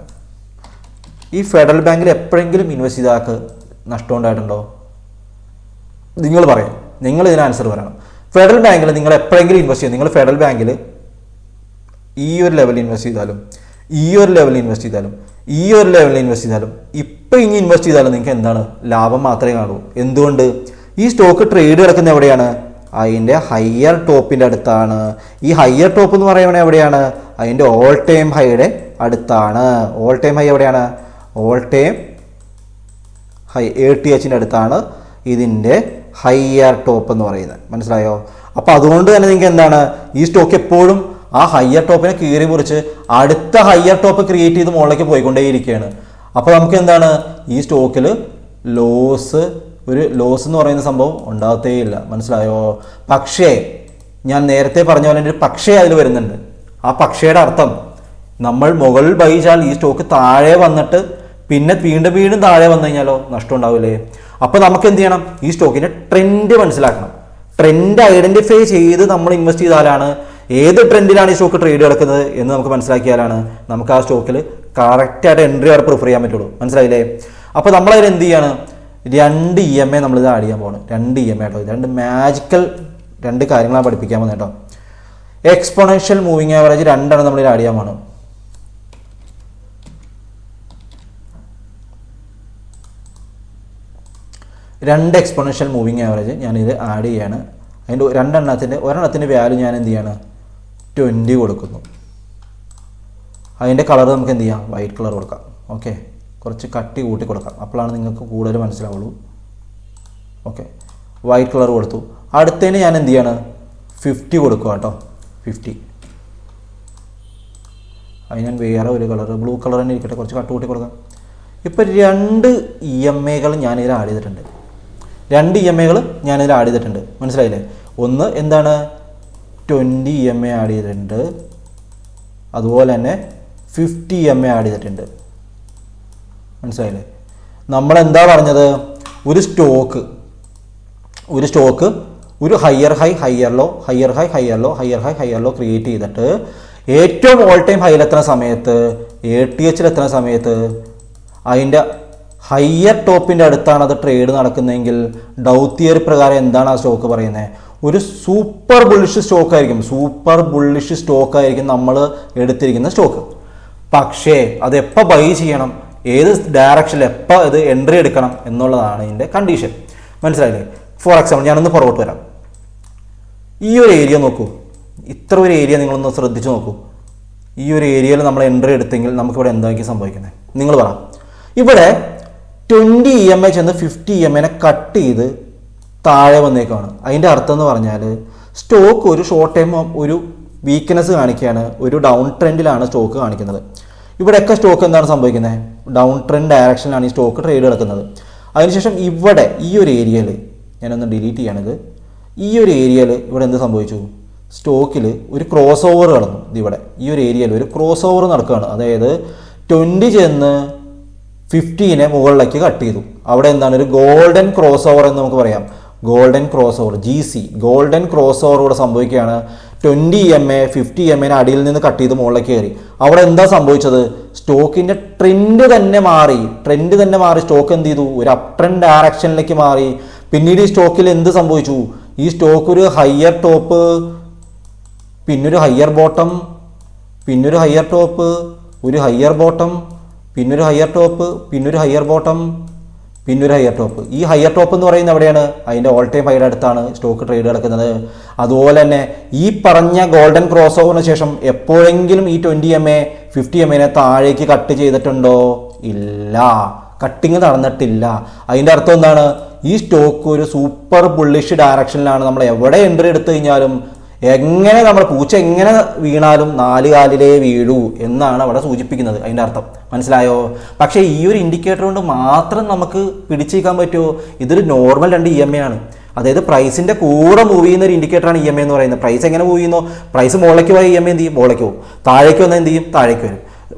Speaker 1: ഈ ഫെഡറൽ ബാങ്കിൽ എപ്പോഴെങ്കിലും ഇൻവെസ്റ്റ് ചെയ്താൽ നഷ്ടം ഉണ്ടായിട്ടുണ്ടോ? നിങ്ങൾ പറയാം. നിങ്ങൾ ഇതിന് ആൻസർ പറയണം. ഫെഡറൽ ബാങ്കിൽ നിങ്ങൾ എപ്പോഴെങ്കിലും ഇൻവെസ്റ്റ് ചെയ്യും. നിങ്ങൾ ഫെഡറൽ ബാങ്കിൽ ഈ ഒരു ലെവലിൽ ഇൻവെസ്റ്റ് ചെയ്താലും, ഈ ഒരു ലെവലിൽ ഇൻവെസ്റ്റ് ചെയ്താലും, ഈ ഒരു ലെവലിൽ ഇൻവെസ്റ്റ് ചെയ്താലും, ഇപ്പം ഇനി ഇൻവെസ്റ്റ് ചെയ്താലും നിങ്ങൾക്ക് എന്താണ്? ലാഭം മാത്രമേ കാണൂ. എന്തുകൊണ്ട്? ഈ സ്റ്റോക്ക് ട്രേഡ് കിടക്കുന്ന എവിടെയാണ്? അതിൻ്റെ ഹയർ ടോപ്പിൻ്റെ അടുത്താണ്. ഈ ഹയർ ടോപ്പ് എന്ന് പറയുന്നത് എവിടെയാണ്? അതിൻ്റെ ഓൾ ടൈം ഹൈയുടെ അടുത്താണ്. ഓൾ ടൈം ഹൈ എവിടെയാണ്? ഓൾ ടൈം ഹൈ ATHൻ്റെ അടുത്താണ് ഇതിൻ്റെ ഹയർ ടോപ്പ് എന്ന് പറയുന്നത്. മനസ്സിലായോ? അപ്പോൾ അതുകൊണ്ട് തന്നെ നിങ്ങൾക്ക് എന്താണ്? ഈ സ്റ്റോക്ക് എപ്പോഴും ആ ഹയർ ടോപ്പിനെ കീറി മുറിച്ച് അടുത്ത ഹയർ ടോപ്പ് ക്രിയേറ്റ് ചെയ്ത് മുകളിലേക്ക് പോയിക്കൊണ്ടേയിരിക്കുകയാണ്. അപ്പോൾ നമുക്ക് എന്താണ്? ഈ സ്റ്റോക്കിൽ ഒരു ലോസ് എന്ന് പറയുന്ന സംഭവം ഉണ്ടാകത്തേയില്ല. മനസ്സിലായോ? പക്ഷേ ഞാൻ നേരത്തെ പറഞ്ഞ പോലെ ഒരു പക്ഷേ അതിൽ വരുന്നുണ്ട്. ആ പക്ഷേയുടെ അർത്ഥം നമ്മൾ മുകളിൽ ബൈ ചെയ്താൽ ഈ സ്റ്റോക്ക് താഴെ വന്നിട്ട് പിന്നെ വീണ്ടും താഴെ വന്നു കഴിഞ്ഞാലോ നഷ്ടം ഉണ്ടാവില്ലേ? അപ്പോൾ നമുക്ക് എന്ത് ചെയ്യണം? ഈ സ്റ്റോക്കിൻ്റെ ട്രെൻഡ് മനസ്സിലാക്കണം. ട്രെൻഡ് ഐഡൻറ്റിഫൈ ചെയ്ത് നമ്മൾ ഇൻവെസ്റ്റ് ചെയ്താലാണ് ഏത് ട്രെൻഡിലാണ് ഈ സ്റ്റോക്ക് ട്രേഡ് കിടക്കുന്നത് എന്ന് നമുക്ക് മനസ്സിലാക്കിയാലാണ് നമുക്ക് ആ സ്റ്റോക്കിൽ കറക്റ്റായിട്ട് എൻട്രി അവിടെ പ്രിഫർ ചെയ്യാൻ പറ്റുള്ളൂ. മനസ്സിലായില്ലേ? അപ്പോൾ നമ്മളതിൽ എന്ത് ചെയ്യാണ്? 2 EMA നമ്മളിത് ആഡ് ചെയ്യാൻ പോകണം. 2 EMA കേട്ടോ. 2 മാജിക്കൽ 2 കാര്യങ്ങളാണ് പഠിപ്പിക്കാൻ പോകുന്നത് കേട്ടോ. എക്സ്പോണൻഷ്യൽ മൂവിങ് ആവറേജ് 2 നമ്മളിത് ആഡ് ചെയ്യാൻ പോകണം. രണ്ട് എക്സ്പോണൻഷ്യൽ മൂവിങ് ആവറേജ് ഞാനിത് ആഡ് ചെയ്യാണ്. അതിൻ്റെ ഒരെണ്ണത്തിൻ്റെ വാല്യൂ ഞാൻ എന്ത് ചെയ്യാണ്? 20 കൊടുക്കുന്നു. അതിൻ്റെ കളർ നമുക്ക് എന്ത് ചെയ്യാം? വൈറ്റ് കളർ കൊടുക്കാം. ഓക്കെ, കുറച്ച് കട്ടി കൂട്ടി കൊടുക്കാം. അപ്പോഴാണ് നിങ്ങൾക്ക് കൂടുതൽ മനസ്സിലാവുള്ളൂ. ഓക്കെ, വൈറ്റ് കളർ കൊടുത്തു. അടുത്തതിന് ഞാൻ എന്ത് ചെയ്യാണ്? 50 കൊടുക്കുക കേട്ടോ. 50. അത് ഞാൻ വേറെ ഒരു കളർ ബ്ലൂ കളർ തന്നെ ഇരിക്കട്ടെ, കുറച്ച് കട്ട് കൂട്ടി കൊടുക്കാം. ഇപ്പോൾ 2 EMAകൾ ഞാനിതിൽ ആഡ് ചെയ്തിട്ടുണ്ട്. 2 EMAകൾ ഞാനിതിൽ ആഡ് ചെയ്തിട്ടുണ്ട്. മനസ്സിലായില്ലേ? ഒന്ന് എന്താണ്? 20 EMA ആഡ് ചെയ്തിട്ടുണ്ട്. അതുപോലെ തന്നെ 50 EMA ആഡ് ചെയ്തിട്ടുണ്ട്. മനസ്സിലായില്ലേ? നമ്മളെന്താ പറഞ്ഞത്? ഒരു സ്റ്റോക്ക് ഒരു higher high higher low higher high higher low higher high higher low create ചെയ്തിട്ട് ഏറ്റവും ഓൾ ടൈം ഹൈയിലെത്തുന്ന സമയത്ത് ATHലെത്തുന്ന സമയത്ത് അതിൻ്റെ ഹയർ ടോപ്പിൻ്റെ അടുത്താണ് അത് ട്രേഡ് നടക്കുന്നതെങ്കിൽ ഡൗ തിയറി പ്രകാരം എന്താണ് ആ സ്റ്റോക്ക് പറയുന്നത്? ഒരു സൂപ്പർ ബുള്ളിഷ് സ്റ്റോക്ക് ആയിരിക്കും നമ്മൾ എടുത്തിരിക്കുന്ന സ്റ്റോക്ക്. പക്ഷേ അത് എപ്പോൾ ബൈ ചെയ്യണം, ഏത് ഡയറക്ഷനിൽ എപ്പോൾ ഇത് എൻട്രി എടുക്കണം എന്നുള്ളതാണ് ഇതിൻ്റെ കണ്ടീഷൻ. മനസ്സിലായില്ലേ? ഫോർ എക്സാമ്പിൾ ഞാനൊന്ന് പുറകോട്ട് വരാം. ഈ ഒരു ഏരിയ നോക്കൂ. ഇത്ര ഒരു ഏരിയ നിങ്ങളൊന്ന് ശ്രദ്ധിച്ച് നോക്കൂ. ഈ ഒരു ഏരിയയിൽ നമ്മൾ എൻട്രി എടുത്തെങ്കിൽ നമുക്കിവിടെ എന്തായിരിക്കും സംഭവിക്കുന്നത്? നിങ്ങൾ പറ. ഇവിടെ 20 EMA ചെന്ന് 50 EMA കട്ട് ചെയ്ത് താഴെ വന്നേക്കാണ്. അതിൻ്റെ അർത്ഥം എന്ന് പറഞ്ഞാൽ സ്റ്റോക്ക് ഒരു ഷോർട്ട് ടൈം ഒരു വീക്ക്നെസ് കാണിക്കുകയാണ്. ഒരു ഡൗൺ ട്രെൻഡിലാണ് സ്റ്റോക്ക് കാണിക്കുന്നത്. ഇവിടെയൊക്കെ സ്റ്റോക്ക് എന്താണ് സംഭവിക്കുന്നത്? ഡൗൺ ട്രെൻഡ് ഡയറക്ഷനിലാണ് ഈ സ്റ്റോക്ക് ട്രേഡ് നടക്കുന്നത്. അതിനുശേഷം ഇവിടെ ഈ ഒരു ഏരിയയിൽ ഞാനൊന്ന് ഡിലീറ്റ് ചെയ്യണത്. ഈ ഒരു ഏരിയയിൽ ഇവിടെ എന്ത് സംഭവിച്ചു? സ്റ്റോക്കിൽ ഒരു ക്രോസ് ഓവർ നടന്നു. ഇതിവിടെ ഈ ഒരു ഏരിയയിൽ ഒരു ക്രോസ് ഓവർ നടക്കുകയാണ്. അതായത് 20 ചെന്ന് 50നെ മുകളിലേക്ക് കട്ട് ചെയ്തു. അവിടെ എന്താണ്? ഒരു ഗോൾഡൻ ക്രോസ് ഓവർ എന്ന് നമുക്ക് പറയാം. Golden cross over GC golden cross over ഇവിടെ സംഭവിക്കുകയാണ്. 20 EMA 50 EMA അടിയിൽ നിന്ന് കട്ട് ചെയ്ത് മുകളിലേക്ക് കയറി. അവിടെ എന്താ സംഭവിച്ചത്? സ്റ്റോക്കിൻ്റെ ട്രെൻഡ് തന്നെ മാറി. സ്റ്റോക്ക് എന്ത് ചെയ്തു? ഒരു അപ് ട്രെൻഡ് ഡയറക്ഷനിലേക്ക് മാറി. പിന്നീട് ഈ സ്റ്റോക്കിൽ എന്ത് സംഭവിച്ചു? ഈ സ്റ്റോക്ക് ഒരു ഹയർ ടോപ്പ്, പിന്നൊരു ഹയർ ബോട്ടം, പിന്നൊരു ഹയർ ടോപ്പ്, ഒരു ഹയർ ബോട്ടം, പിന്നൊരു ഹയർ ടോപ്പ്, പിന്നൊരു ഹയർ ബോട്ടം, പിന്നൊരു ഹയർ ടോപ്പ്. ഈ ഹയർ ടോപ്പ് എന്ന് പറയുന്നത് എവിടെയാണ്? അതിൻ്റെ ഓൾ ടൈം ഹൈയുടെ അടുത്താണ് സ്റ്റോക്ക് ട്രേഡ് നടക്കുന്നത്. അതുപോലെ തന്നെ ഈ പറഞ്ഞ ഗോൾഡൻ ക്രോസ് ഓവറിന് ശേഷം എപ്പോഴെങ്കിലും ഈ 20 EMA 50 EMA താഴേക്ക് കട്ട് ചെയ്തിട്ടുണ്ടോ? ഇല്ല. കട്ടിങ് നടന്നിട്ടില്ല. അതിൻ്റെ അർത്ഥം എന്താണ്? ഈ സ്റ്റോക്ക് ഒരു സൂപ്പർ ബുള്ളിഷ് ഡയറക്ഷനിലാണ്. നമ്മൾ എവിടെ എൻട്രി എടുത്തു കഴിഞ്ഞാലും എങ്ങനെ നമ്മൾ പൂച്ച എങ്ങനെ വീണാലും 4 കാലിലേ വീഴൂ എന്നാണ് അവിടെ സൂചിപ്പിക്കുന്നത്. അതിൻ്റെ അർത്ഥം മനസ്സിലായോ? പക്ഷേ ഈ ഒരു ഇൻഡിക്കേറ്റർ കൊണ്ട് മാത്രം നമുക്ക് പിടിച്ചേക്കാൻ പറ്റുമോ? ഇതൊരു നോർമൽ 2 EMA ആണ്. അതായത് പ്രൈസിൻ്റെ കൂടെ മൂവ് ചെയ്യുന്ന ഒരു ഇൻഡിക്കേറ്ററാണ് EMA എന്ന് പറയുന്നത്. പ്രൈസ് എങ്ങനെ മൂവ് ചെയ്യുന്നോ, പ്രൈസ് മുകളിലേക്ക് പോയി EMA എന്ത് ചെയ്യും? മുകളിലേക്ക് പോകും. താഴേക്ക് വന്നാൽ എന്ത് ചെയ്യും? താഴേക്ക് വരും.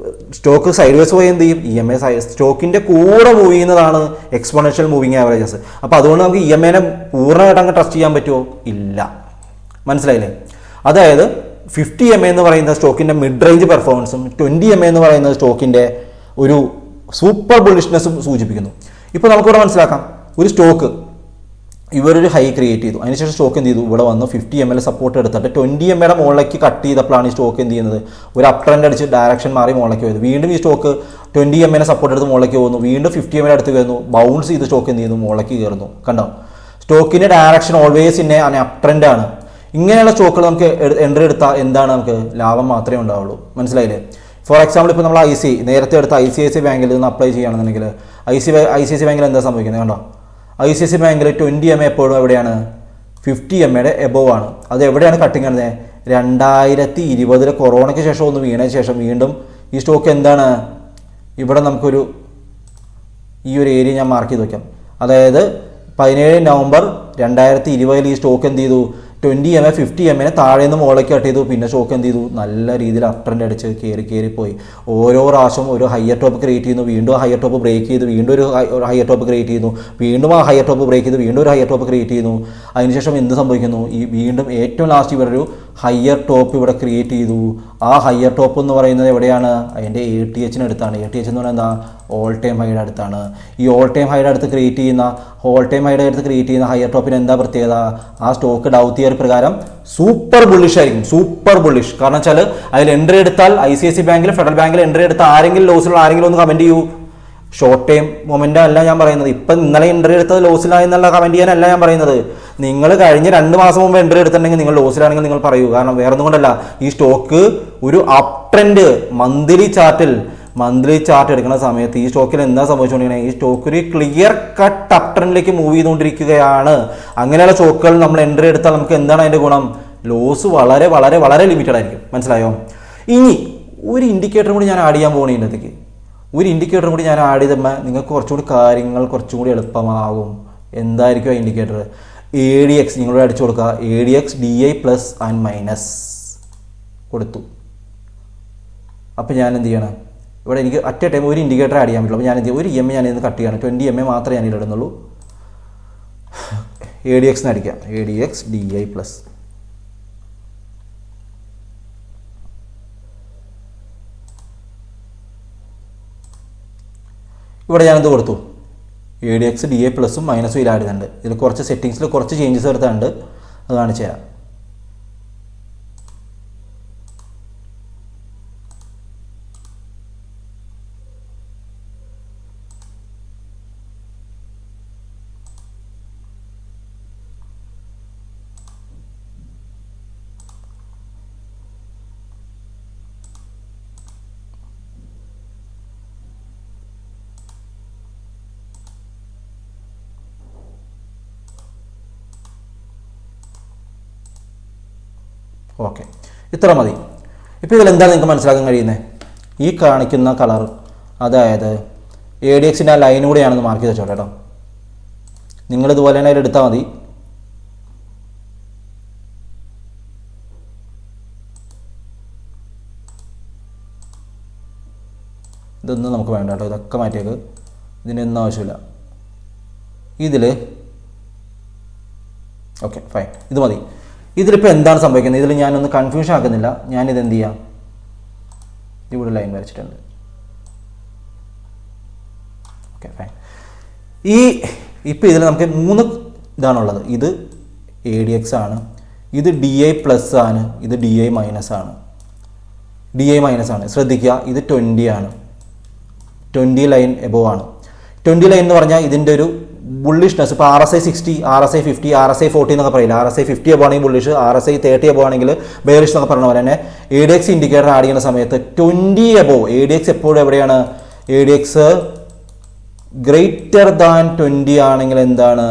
Speaker 1: സ്റ്റോക്ക് സൈഡ് വേസ് പോയി എന്ത് ചെയ്യും? EMA സ്റ്റോക്കിൻ്റെ കൂടെ മൂവ് ചെയ്യുന്നതാണ് എക്സ്പോണൻഷ്യൽ മൂവിങ് ആവറേജസ്. അപ്പോൾ അതുകൊണ്ട് നമുക്ക് EMAനെ പൂർണ്ണമായിട്ട് അങ്ങ് ട്രസ്റ്റ് ചെയ്യാൻ പറ്റുമോ? ഇല്ല. മനസ്സിലായില്ലേ? അതായത് 50 EMA എന്ന് പറയുന്ന സ്റ്റോക്കിൻ്റെ മിഡ് റേഞ്ച് പെർഫോമൻസും 20 EMA എന്ന് പറയുന്ന സ്റ്റോക്കിൻ്റെ ഒരു സൂപ്പർ ബുള്ളിഷ്നെസ്സും സൂചിപ്പിക്കുന്നു. ഇപ്പോൾ നമുക്കിവിടെ മനസ്സിലാക്കാം, ഒരു സ്റ്റോക്ക് ഇവരൊരു ഹൈ ക്രിയേറ്റ് ചെയ്തു, അതിനുശേഷം സ്റ്റോക്ക് എന്ത് ചെയ്തു? ഇവിടെ വന്നു 50 ML സപ്പോർട്ട് എടുത്തിട്ട് 20 ML മുകളിലേക്ക് കട്ട് ചെയ്തപ്പോഴാണ് ഈ സ്റ്റോക്ക് എന്ത് ചെയ്യുന്നത്? ഒരു അപ് ട്രെൻഡ് അടിച്ച് ഡയറക്ഷൻ മാറി മുകളിലേക്ക് വരുന്നത്. വീണ്ടും ഈ സ്റ്റോക്ക് 20 ML സപ്പോർട്ട് എടുത്ത് മുകളിലേക്ക് പോകുന്നു, വീണ്ടും 50 ML അടുത്ത് വരുന്നു, ബൗൺസ് ചെയ്ത് സ്റ്റോക്ക് എന്ത് ചെയ്യുന്നു? മുകളിലേക്ക് കയറുന്നു. കണ്ടോ? സ്റ്റോക്കിൻ്റെ ഡയറക്ഷൻ ഓൾവേസ് ഇന്നെ അപ് ട്രെൻഡ് ആണ്. ഇങ്ങനെയുള്ള സ്റ്റോക്കുകൾ നമുക്ക് എൻട്രി എടുത്താൽ എന്താണ്? നമുക്ക് ലാഭം മാത്രമേ ഉണ്ടാവുള്ളൂ. മനസ്സിലായില്ലേ? ഫോർ എക്സാമ്പിൾ ഇപ്പോൾ നമ്മൾ നേരത്തെ എടുത്ത ICICI ബാങ്കിൽ നിന്ന് അപ്ലൈ ചെയ്യുകയാണെന്നുണ്ടെങ്കിൽ ICICI ബാങ്കിൽ എന്താ സംഭവിക്കുന്നത്? കണ്ടോ? ICICI ബാങ്കിൽ 20 MA എപ്പോഴും എവിടെയാണ്? 50 MA എബോവ് ആണ്. അത് എവിടെയാണ് കട്ടിങ് ആണത്? 2020 കൊറോണയ്ക്ക് ശേഷം ഒന്ന് വീണതിന് ശേഷം വീണ്ടും ഈ സ്റ്റോക്ക് എന്താണ്? ഇവിടെ നമുക്കൊരു ഈ ഒരു ഏരിയ ഞാൻ മാർക്ക് ചെയ്ത് വയ്ക്കാം. അതായത് 17 നവംബർ 2020 ഈ സ്റ്റോക്ക് എന്ത് ചെയ്തു? 20 MA 50 MA താഴെ നിന്ന് മുകളിലേക്ക് കട്ട് ചെയ്തു. പിന്നെ സ്റ്റോക്ക് എന്ത് ചെയ്തു? നല്ല രീതിയിൽ അപ് ട്രെൻഡ് അടിച്ച് കയറിപ്പോയി. ഓരോ പ്രാവശ്യം ഒരു ഹയർ ടോപ്പ് ക്രിയേറ്റ് ചെയ്യുന്നു, വീണ്ടും ഹയർ ടോപ്പ് ബ്രേക്ക് ചെയ്തു, വീണ്ടും ഒരു ഹയർ ടോപ്പ് ക്രിയേറ്റ് ചെയ്യുന്നു, വീണ്ടും ആ ഹയർ ടോപ്പ് ബ്രേക്ക് ചെയ്ത് വീണ്ടും ഒരു ഹയർ ടോപ്പ് ക്രിയേറ്റ് ചെയ്യുന്നു. അതിനുശേഷം എന്ത് സംഭവിക്കുന്നു? ഈ വീണ്ടും ഏറ്റവും ലാസ്റ്റ് ഇവരൊരു ഹയർ ടോപ്പ് ഇവിടെ ക്രിയേറ്റ് ചെയ്തു. ആ ഹയർ ടോപ്പ് എന്ന് പറയുന്നത് എവിടെയാണ്? അതിൻ്റെ ATH അടുത്താണ്. ATH എന്ന് പറയുന്നത് എന്താ? ഓൾ ടൈം ഹൈയുടെ അടുത്താണ്. ഈ ഓൾ ടൈം ഹൈയുടെ അടുത്ത് ക്രിയേറ്റ് ചെയ്യുന്ന ഹയർ ടോപ്പിന് എന്താ പ്രത്യേകത? ആ സ്റ്റോക്ക് ഡൗ തിയറി പ്രകാരം സൂപ്പർ ബുള്ളിഷ് ആയിരിക്കും. സൂപ്പർ ബുള്ളിഷ് കാരണം വെച്ചാൽ അതിൽ എൻട്രി എടുത്താൽ ICICI ബാങ്കിൽ, ഫെഡറൽ ബാങ്കിൽ എൻട്രി എടുത്താൽ ആരെങ്കിലും ലോസിലുള്ള ആരെങ്കിലും ഒന്ന് കമൻറ്റ് ചെയ്യൂ. ഷോർട്ട് ടൈം മൊമെൻ്റ് അല്ല ഞാൻ പറയുന്നത്. ഇപ്പം ഇന്നലെ എൻട്രി എടുത്തത് ലോസിലായി എന്നുള്ള കമൻറ്റ് ചെയ്യാനല്ല ഞാൻ പറയുന്നത്. നിങ്ങൾ കഴിഞ്ഞ 2 മാസം മുമ്പ് എൻട്രി എടുത്തിട്ടുണ്ടെങ്കിൽ നിങ്ങൾ ലോസിലാണെങ്കിൽ നിങ്ങൾ പറയൂ. കാരണം വേറെ ഒന്നും കൊണ്ടല്ല, ഈ സ്റ്റോക്ക് ഒരു അപ് ട്രെൻഡ് മന്ത്ലി ചാർട്ട് എടുക്കുന്ന സമയത്ത് ഈ സ്റ്റോക്കിൽ എന്താ സംഭവിച്ചുകൊണ്ടിരിക്കുന്നത്? ഈ സ്റ്റോക്ക് ഒരു ക്ലിയർ കട്ട് അപ് ട്രെൻഡിലേക്ക് മൂവ് ചെയ്തുകൊണ്ടിരിക്കുകയാണ്. അങ്ങനെയുള്ള സ്റ്റോക്കുകൾ നമ്മൾ എൻട്രി എടുത്താൽ നമുക്ക് എന്താണ് അതിൻ്റെ ഗുണം? ലോസ് വളരെ വളരെ വളരെ ലിമിറ്റഡ് ആയിരിക്കും. മനസ്സിലായോ? ഇനി ഒരു ഇൻഡിക്കേറ്റർ കൂടി ഞാൻ ആഡ് ചെയ്യാൻ പോകുന്നത് ഇതിനകത്തേക്ക്. ഒരു ഇൻഡിക്കേറ്റർ കൂടി ഞാൻ ആഡ് ചെയ്തപ്പോൾ നിങ്ങൾക്ക് കുറച്ചുകൂടി കാര്യങ്ങൾ കുറച്ചും കൂടി എളുപ്പമാകും. എന്തായിരിക്കും ആ ഇൻഡിക്കേറ്റർ? ADX നിങ്ങളോട് അടിച്ചു കൊടുക്കുക. ADX DI plus and minus കൊടുത്തു. അപ്പോൾ ഞാൻ എന്ത് ചെയ്യണം? ഇവിടെ എനിക്ക് അറ്റ് എ ടൈം ഒരു ഇൻഡിക്കേറ്റർ ആഡ് ചെയ്യാൻ പറ്റുള്ളൂ. അപ്പോൾ ഞാൻ എന്ത് ചെയ്യും? ഒരു EMA ഞാൻ ഇന്ന് കട്ട് ചെയ്യണം. 20 MA മാത്രമേ ഞാൻ ഇടുന്നുള്ളൂ. ADX അടിക്കാം. ADX DI plus. ഇവിടെ ഞാനെന്ത് കൊടുത്തു? ADX DI പ്ലസും മൈനസും ഇതിൽ ആഡ് ചെയ്യുന്നുണ്ട്. ഇതിൽ കുറച്ച് സെറ്റിങ്സിൽ കുറച്ച് ചേഞ്ചസ് വരുത്തുന്നുണ്ട്. അത് കാണിച്ചു തരാം. ഓക്കെ, ഇത്ര മതി. ഇപ്പോൾ ഇതിലെന്താണ് നിങ്ങൾക്ക് മനസ്സിലാക്കാൻ കഴിയുന്നത്? ഈ കാണിക്കുന്ന കളർ, അതായത് ADXൻ്റെ ആ ലൈൻ കൂടെയാണെന്ന് മാർക്ക് ചെയ്ത് വെച്ചോട്ടെ കേട്ടോ. നിങ്ങളിതുപോലെ തന്നെ അതിലെടുത്താൽ മതി. ഇതൊന്നും നമുക്ക് വേണ്ട കേട്ടോ, ഇതൊക്കെ മാറ്റിയേക്ക്. ഇതിനൊന്നും ആവശ്യമില്ല. ഇതിൽ ഓക്കെ ഫൈൻ, ഇത് മതി. ഇതിലിപ്പോൾ എന്താണ് സംഭവിക്കുന്നത്? ഇതിൽ ഞാനൊന്ന് കൺഫ്യൂഷൻ ആക്കുന്നില്ല. ഞാനിത് എന്ത് ചെയ്യാം? ഇവിടെ ലൈൻ വരച്ചിട്ടുണ്ട്. Okay fine. ഇപ്പോൾ ഇതിൽ നമുക്ക് 3 ഇതാണുള്ളത്. ഇത് ADX ആണ്, ഇത് DI പ്ലസ് ആണ്, ഇത് DI മൈനസ് ആണ്. DI മൈനസ് ആണ്, ശ്രദ്ധിക്കുക. ഇത് 20 ആണ്. 20 ലൈൻ എബോവ് ആണ്. 20 ലൈൻ എന്ന് പറഞ്ഞാൽ ഇതിൻ്റെ ഒരു ബുള്ളിഷ്നെസ്. ഇപ്പോൾ RSI 60, RSI 50, RSI 40 എന്നൊക്കെ പറയില്ല. RSI 50 എബോ ആണെങ്കിൽ ബുള്ളിഷ്, RSI 30 എബോ ആണെങ്കിൽ ബെയറിഷ് എന്നൊക്കെ പറഞ്ഞ പോലെ തന്നെ ADX ഇൻഡിക്കേറ്റർ ആഡ് ചെയ്യുന്ന സമയത്ത് 20 എബോ ADX എപ്പോഴും എവിടെയാണ്? ADX ഗ്രേറ്റർ ദാൻ 20 ആണെങ്കിൽ എന്താണ്,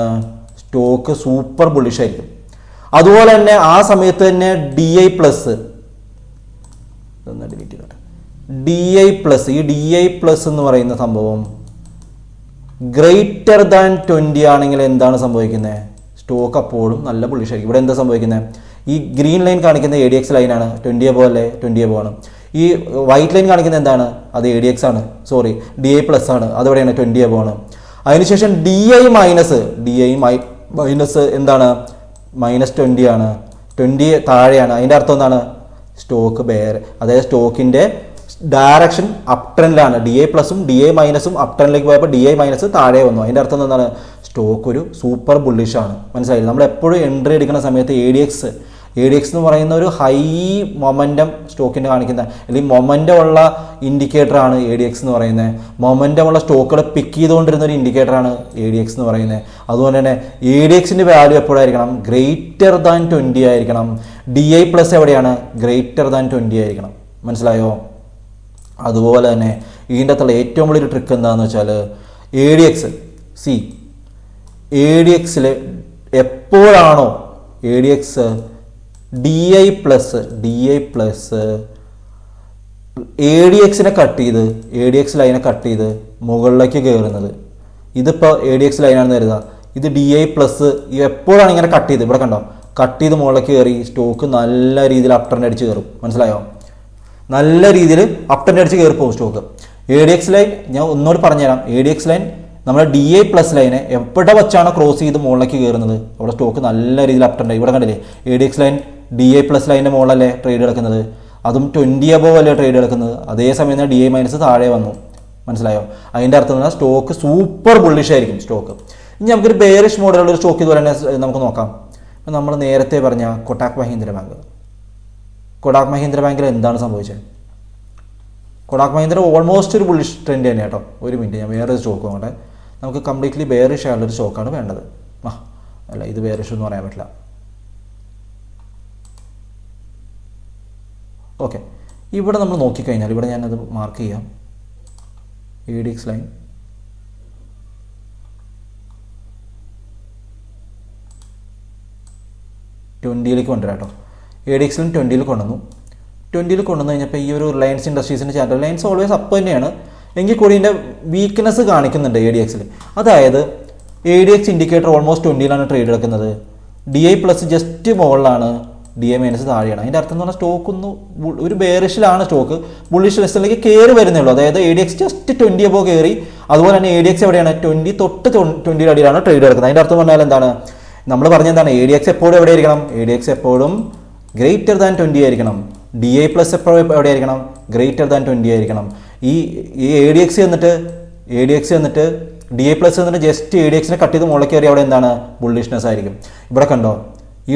Speaker 1: സ്റ്റോക്ക് സൂപ്പർ ബുള്ളിഷ് ആയിരിക്കും. അതുപോലെ തന്നെ ആ സമയത്ത് തന്നെ DI പ്ലസ്, DI പ്ലസ്, ഈ DI പ്ലസ് എന്ന് പറയുന്ന സംഭവം ഗ്രേറ്റർ ദാൻ 20 ആണെങ്കിൽ എന്താണ് സംഭവിക്കുന്നത്, സ്റ്റോക്ക് അപ്പോഴും നല്ല ബുള്ളിഷ് ആയിരിക്കും. ഇവിടെ എന്താ സംഭവിക്കുന്നത്, ഈ ഗ്രീൻ ലൈൻ കാണിക്കുന്ന ADX ലൈനാണ്, 20 എബോ അല്ലേ, 20 എബോ ആണ്. ഈ വൈറ്റ് ലൈൻ കാണിക്കുന്നത് എന്താണ്, അത് ADX ആണ്, സോറി DI പ്ലസ് ആണ്, അതെവിടെയാണ് 20 എബോ ആണ്. അതിനുശേഷം DI മൈനസ് എന്താണ്, -20 ആണ്, 20 താഴെയാണ്. അതിൻ്റെ അർത്ഥം എന്താണ്, സ്റ്റോക്ക് ബെയർ, അതായത് സ്റ്റോക്കിൻ്റെ ഡയറക്ഷൻ അപ് ട്രെൻഡിലാണ്. DI പ്ലസും DI മൈനസും അപ് ട്രെൻഡിലേക്ക് പോയപ്പോൾ DI മൈനസ് താഴെ വന്നു. അതിൻ്റെ അർത്ഥം എന്താണ്, സ്റ്റോക്ക് ഒരു സൂപ്പർ ബുള്ളിഷ് ആണ്. മനസ്സിലായില്ല? നമ്മൾ എപ്പോഴും എൻട്രി എടുക്കുന്ന സമയത്ത് ADX എന്ന് പറയുന്ന ഒരു ഹൈ മൊമെൻറ്റം സ്റ്റോക്കിൻ്റെ കാണിക്കുന്ന, അല്ലെങ്കിൽ മൊമെൻറ്റം ഉള്ള ഇൻഡിക്കേറ്ററാണ് ADX എന്ന് പറയുന്നത്. മൊമെൻറ്റം ഉള്ള സ്റ്റോക്കുകളെ പിക്ക് ചെയ്തുകൊണ്ടിരുന്ന ഒരു ഇൻഡിക്കേറ്ററാണ് ADX എന്ന് പറയുന്നത്. അതുകൊണ്ട് തന്നെ ADXൻ്റെ വാല്യൂ എപ്പോഴായിരിക്കണം, ഗ്രേറ്റർ ദാൻ 20 ആയിരിക്കണം. DI പ്ലസ് എവിടെയാണ്, ഗ്രേറ്റർ ദാൻ 20 ആയിരിക്കണം. മനസ്സിലായോ? അതുപോലെ തന്നെ ഇതിൻ്റെ അകത്തുള്ള ഏറ്റവും വലിയൊരു ട്രിക്ക് എന്താണെന്ന് വെച്ചാൽ, ADXൽ എപ്പോഴാണോ ADX DI പ്ലസ് ADXനെ കട്ട് ചെയ്ത്, ADX ലൈനെ കട്ട് ചെയ്ത് മുകളിലേക്ക് കയറുന്നത്, ഇതിപ്പോൾ ADX ലൈനാണെന്ന് കരുതുക, ഇത് DI പ്ലസ് എപ്പോഴാണ് ഇങ്ങനെ കട്ട് ചെയ്ത്, ഇവിടെ കണ്ടോ, കട്ട് ചെയ്ത് മുകളിലേക്ക് കയറി സ്റ്റോക്ക് നല്ല രീതിയിൽ അപ് ട്രെൻഡ് അടിച്ച് കയറും. മനസ്സിലായോ? നല്ല രീതിയിൽ അപ് ട്രെൻഡ് അടിച്ച് കയറി പോകും സ്റ്റോക്ക്. ADX ലൈൻ ഞാൻ ഒന്നുകൂടി പറഞ്ഞുതരാം. ADX ലൈൻ നമ്മുടെ DI പ്ലസ് ലൈനെ എവിടെ വെച്ചാണ് ക്രോസ് ചെയ്ത് മുകളിലേക്ക് കയറുന്നത്, അവിടെ സ്റ്റോക്ക് നല്ല രീതിയിൽ അപ് ട്രെൻഡ്. ഇവിടെ കണ്ടില്ലേ, ADX ലൈൻ DI പ്ലസ് ലൈൻ്റെ മുകളിലല്ലേ ട്രേഡ് കിടക്കുന്നത്, അതും 20 എബോവ് അല്ലേ ട്രേഡ് കിടക്കുന്നത്. അതേസമയം തന്നെ DI മൈനസ് താഴെ വന്നു. മനസ്സിലായോ? അതിൻ്റെ അർത്ഥം എന്നാൽ സ്റ്റോക്ക് സൂപ്പർ ബുള്ളിഷ് ആയിരിക്കും സ്റ്റോക്ക്. ഇനി നമുക്കൊരു ബെയറിഷ് മോഡലുള്ള ഒരു സ്റ്റോക്ക് ഇതുപോലെ തന്നെ നമുക്ക് നോക്കാം. നമ്മൾ നേരത്തെ പറഞ്ഞ കൊട്ടാക് മഹീന്ദ്ര ബാങ്കിൽ എന്താണ് സംഭവിച്ചത്? കൊടാക് മഹീന്ദ്ര ഓൾമോസ്റ്റ് ഒരു ബുള്ളിഷ് ട്രെൻഡ് തന്നെ കേട്ടോ. ഒരു മിനിറ്റ്, ഞാൻ വേറൊരു സ്റ്റോക്ക് നോക്കട്ടെ. നമുക്ക് കംപ്ലീറ്റ്ലി ബെയറിഷ് ആയുള്ളൊരു സ്റ്റോക്കാണ് വേണ്ടത്. അല്ല, ഇത് ബെയറിഷ് എന്ന് പറയാൻ പറ്റില്ല. ഓക്കെ, ഇവിടെ നമ്മൾ നോക്കിക്കഴിഞ്ഞാൽ ഇവിടെ ഞാനത് മാർക്ക് ചെയ്യാം. ADX ലൈൻ ട്വൻറ്റിയിലേക്ക് കൊണ്ടുവരാം കേട്ടോ. ADX ലൈൻ 20 കൊണ്ടുവന്നു. 20 കൊണ്ടുവന്ന് കഴിഞ്ഞപ്പോൾ ഈ ഒരു റിലയൻസ് ഇൻഡസ്ട്രീസിൻ്റെ ചാർട്ട്, റിലയൻസ് ഓൾവേസ് അപ്പ് തന്നെയാണ്, എങ്കിൽ കൂടി ഇതിൻ്റെ വീക്ക്നെസ് കാണിക്കുന്നുണ്ട് ADXൽ. അതായത് ADX ഇൻഡിക്കേറ്റർ ഓൾമോസ്റ്റ് 20 ട്രേഡ് എടുക്കുന്നത്, DI പ്ലസ് ജസ്റ്റ് മുകളിലാണ്, DI മൈനസ് താഴെയാണ്. അതിൻ്റെ അർത്ഥം എന്ന് പറഞ്ഞാൽ സ്റ്റോക്ക് ഒരു ബെയറിഷിലാണ് സ്റ്റോക്ക്, ബുള്ളിഷ് ലെസ്സിലേക്ക് കയറി വരുന്നേ ഉള്ളൂ. അതായത് ADX ജസ്റ്റ് 20 എബോ കയറി. അതുപോലെ തന്നെ ADX എവിടെയാണ്, 20 തൊട്ട് 20 അടിയിലാണ് ട്രേഡ് എടുക്കുന്നത്. അതിൻ്റെ അർത്ഥം പറഞ്ഞാൽ എന്താണ്, നമ്മൾ പറഞ്ഞെന്താണ്, ADX എപ്പോഴും എവിടെ ആയിരിക്കണം, ADX എപ്പോഴും ഗ്രേറ്റർ ദാൻ 20 ആയിരിക്കണം. DI പ്ലസ് എപ്പോഴും എവിടെ ആയിരിക്കണം, ഗ്രേറ്റർ ദാൻ 20 ആയിരിക്കണം. ഈ ADX എന്നിട്ട് DI പ്ലസ് എന്നിട്ട് ജസ്റ്റ് ADXനെ കട്ട് ചെയ്ത് മുകളിൽ കയറി അവിടെ എന്താണ്, ബുള്ളിഷ്നെസ് ആയിരിക്കും. ഇവിടെ കണ്ടോ, ഈ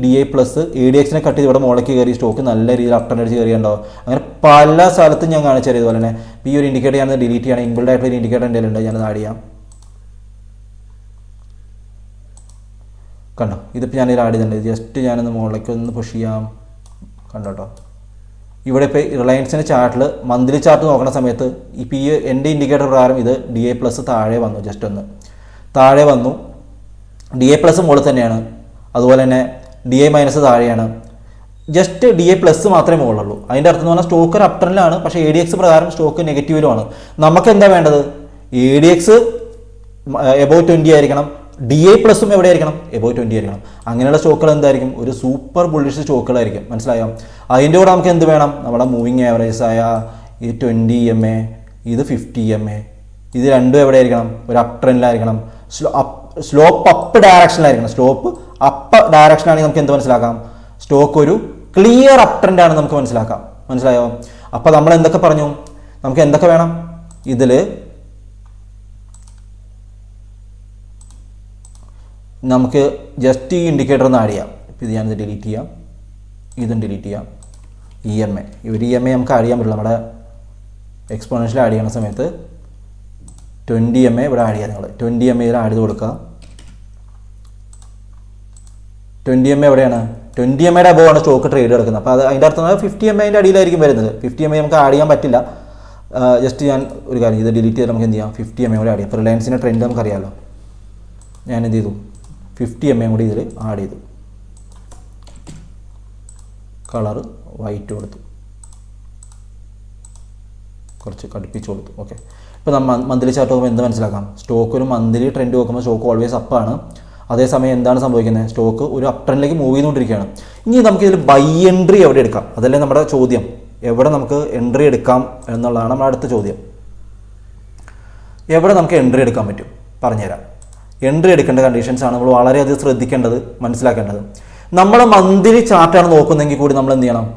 Speaker 1: DI പ്ലസ് ADXനെ കട്ട് ചെയ്ത് ഇവിടെ മുകളിലേക്ക് കയറി സ്റ്റോക്ക് നല്ല രീതിയിൽ അപ് ട്രെൻഡ് അടിച്ച് കയറിയുണ്ടോ. അങ്ങനെ പല സ്ഥലത്തും ഞാൻ കാണിച്ചു തരാം. ഇതുപോലെ തന്നെ ഈ ഒരു ഇൻഡിക്കേറ്റർ ഞാൻ ഡിലീറ്റ് ചെയ്യണം. ഇൻബിൽഡ് ആയിട്ടുള്ള ഒരു ഇൻഡിക്കേറ്റർ എൻ്റെ ഉണ്ട്, ഞാനത് ആഡ് ചെയ്യാം. കണ്ടോ, ഇതിപ്പോൾ ഞാനിത് ആഡ് ചെയ്തിട്ടുണ്ട്. ജസ്റ്റ് ഞാനൊന്ന് മുകളിലേക്ക് ഒന്ന് പുഷ് ചെയ്യാം. കണ്ടോ കേട്ടോ, ഇവിടെ ഇപ്പോൾ റിലയൻസിൻ്റെ ചാർട്ടിൽ മന്ത്ലി ചാർട്ട് നോക്കുന്ന സമയത്ത് ഇപ്പോൾ ഈ എൻ്റെ ഇൻഡിക്കേറ്റർ പ്രകാരം ഇത് DI പ്ലസ് താഴെ വന്നു, ജസ്റ്റ് ഒന്ന് താഴെ വന്നു. DI പ്ലസ് മുകളിൽ തന്നെയാണ്, അതുപോലെ തന്നെ DI മൈനസ് താഴെയാണ്. ജസ്റ്റ് DI പ്ലസ് മാത്രമേ മുകളിലുള്ളൂ. അതിൻ്റെ അർത്ഥം എന്ന് പറഞ്ഞാൽ സ്റ്റോക്ക് ഒരു അപ് ട്രെൻഡിലാണ്, പക്ഷേ ADX പ്രകാരം സ്റ്റോക്ക് നെഗറ്റീവിലുമാണ്. നമുക്ക് എന്താ വേണ്ടത്, ADX എബോവ് 20 ആയിരിക്കണം, DI പ്ലസും എവിടെ ആയിരിക്കണം, എബോവ് 20 ആയിരിക്കണം. അങ്ങനെയുള്ള സ്റ്റോക്കുകൾ എന്തായിരിക്കും, ഒരു സൂപ്പർ ബുള്ളിഷ് സ്റ്റോക്കുകളായിരിക്കും. മനസ്സിലായോ? അതിൻ്റെ കൂടെ നമുക്ക് എന്ത് വേണം, നമ്മുടെ മൂവിങ് ആവറേജസ് ആയ ഈ 20 MA, ഇത് 50 MA, ഇത് രണ്ടും എവിടെ ആയിരിക്കണം, ഒരു അപ് ട്രെൻഡിലായിരിക്കണം. സ്ലോപ്പ് അപ്പ് ഡയറക്ഷനിലായിരിക്കണം. സ്ലോപ്പ് അപ്പ് ഡയറക്ഷനാണെങ്കിൽ നമുക്ക് എന്ത് മനസ്സിലാക്കാം, സ്റ്റോക്ക് ഒരു ക്ലിയർ അപ് ട്രെൻഡ് ആണ് നമുക്ക് മനസ്സിലാക്കാം. മനസ്സിലായോ? അപ്പോൾ നമ്മൾ എന്തൊക്കെ പറഞ്ഞു, നമുക്ക് എന്തൊക്കെ വേണം, ഇതിൽ നമുക്ക് ജസ്റ്റ് ഈ ഇൻഡിക്കേറ്റർ ഒന്ന് ആഡ് ചെയ്യാം. ഇപ്പോൾ ഇത് ഞാനിത് ഡിലീറ്റ് ചെയ്യാം, ഇതും ഡിലീറ്റ് ചെയ്യാം. EMA, ഒരു EMA നമുക്ക് ആഡ് ചെയ്യാൻ പറ്റില്ല. നമ്മുടെ എക്സ്പോണൻഷ്യൽ ആഡ് ചെയ്യുന്ന സമയത്ത് 20 MA ഇവിടെ ആഡ് ചെയ്യാം. നിങ്ങൾ 20 MA ഇതിൽ ആഡ് ചെയ്ത് കൊടുക്കുക. 20 MA എവിടെയാണ്, 20 MAയുടെ അബോവ് ആണ് സ്റ്റോക്ക് ട്രേഡ് എടുക്കുന്നത്. അപ്പോൾ അത് അതിൻ്റെ അർത്ഥം 50 MAൻ്റെ അടിയിലായിരിക്കും വരുന്നത്. 50 MA നമുക്ക് ആഡ് ചെയ്യാൻ പറ്റില്ല. ജസ്റ്റ് ഞാൻ ഒരു കാര്യം ഇത് ഡിലീറ്റ് ചെയ്ത് നമുക്ക് എന്ത് ചെയ്യാം 50 mm കൂടി ആഡ് ചെയ്യാം. അപ്പോൾ റിലയൻസിൻ്റെ ട്രെൻഡ് നമുക്കറിയാമല്ലോ. ഞാൻ എന്ത് ചെയ്തു 50 mm കൂടി ഇതിൽ ആഡ് ചെയ്തു. കളറ് വൈറ്റ് കൊടുത്തു, കുറച്ച് കടുപ്പിച്ച് കൊടുത്തു. ഓക്കെ, ഇപ്പോൾ നമ്മൾ മന്ത്ലി ചാർട്ട് നോക്കുമ്പോൾ എന്ത് മനസ്സിലാക്കാം? സ്റ്റോക്ക് ഒരു മന്ത്ലി ട്രെൻഡ് നോക്കുമ്പോൾ സ്റ്റോക്ക് ഓൾവേസ് അപ്പാണ്. അതേസമയം എന്താണ് സംഭവിക്കുന്നത്? സ്റ്റോക്ക് ഒരു അപ് ട്രെൻഡിലേക്ക് മൂവ് ചെയ്തുകൊണ്ടിരിക്കുകയാണ്. ഇനി നമുക്കിതിൽ ബൈ എൻട്രി എവിടെ എടുക്കാം? അതല്ലേ നമ്മുടെ ചോദ്യം. എവിടെ നമുക്ക് എൻട്രി എടുക്കാം എന്നുള്ളതാണ് നമ്മുടെ അടുത്ത ചോദ്യം. എവിടെ നമുക്ക് എൻട്രി എടുക്കാൻ പറ്റും? പറഞ്ഞുതരാം. എൻട്രി എടുക്കേണ്ട കണ്ടീഷൻസാണ് നമ്മൾ വളരെയധികം ശ്രദ്ധിക്കേണ്ടത്, മനസ്സിലാക്കേണ്ടത്. നമ്മൾ മന്ത്ലി ചാർട്ടാണ് നോക്കുന്നതെങ്കിൽ കൂടി നമ്മൾ എന്ത് ചെയ്യണം?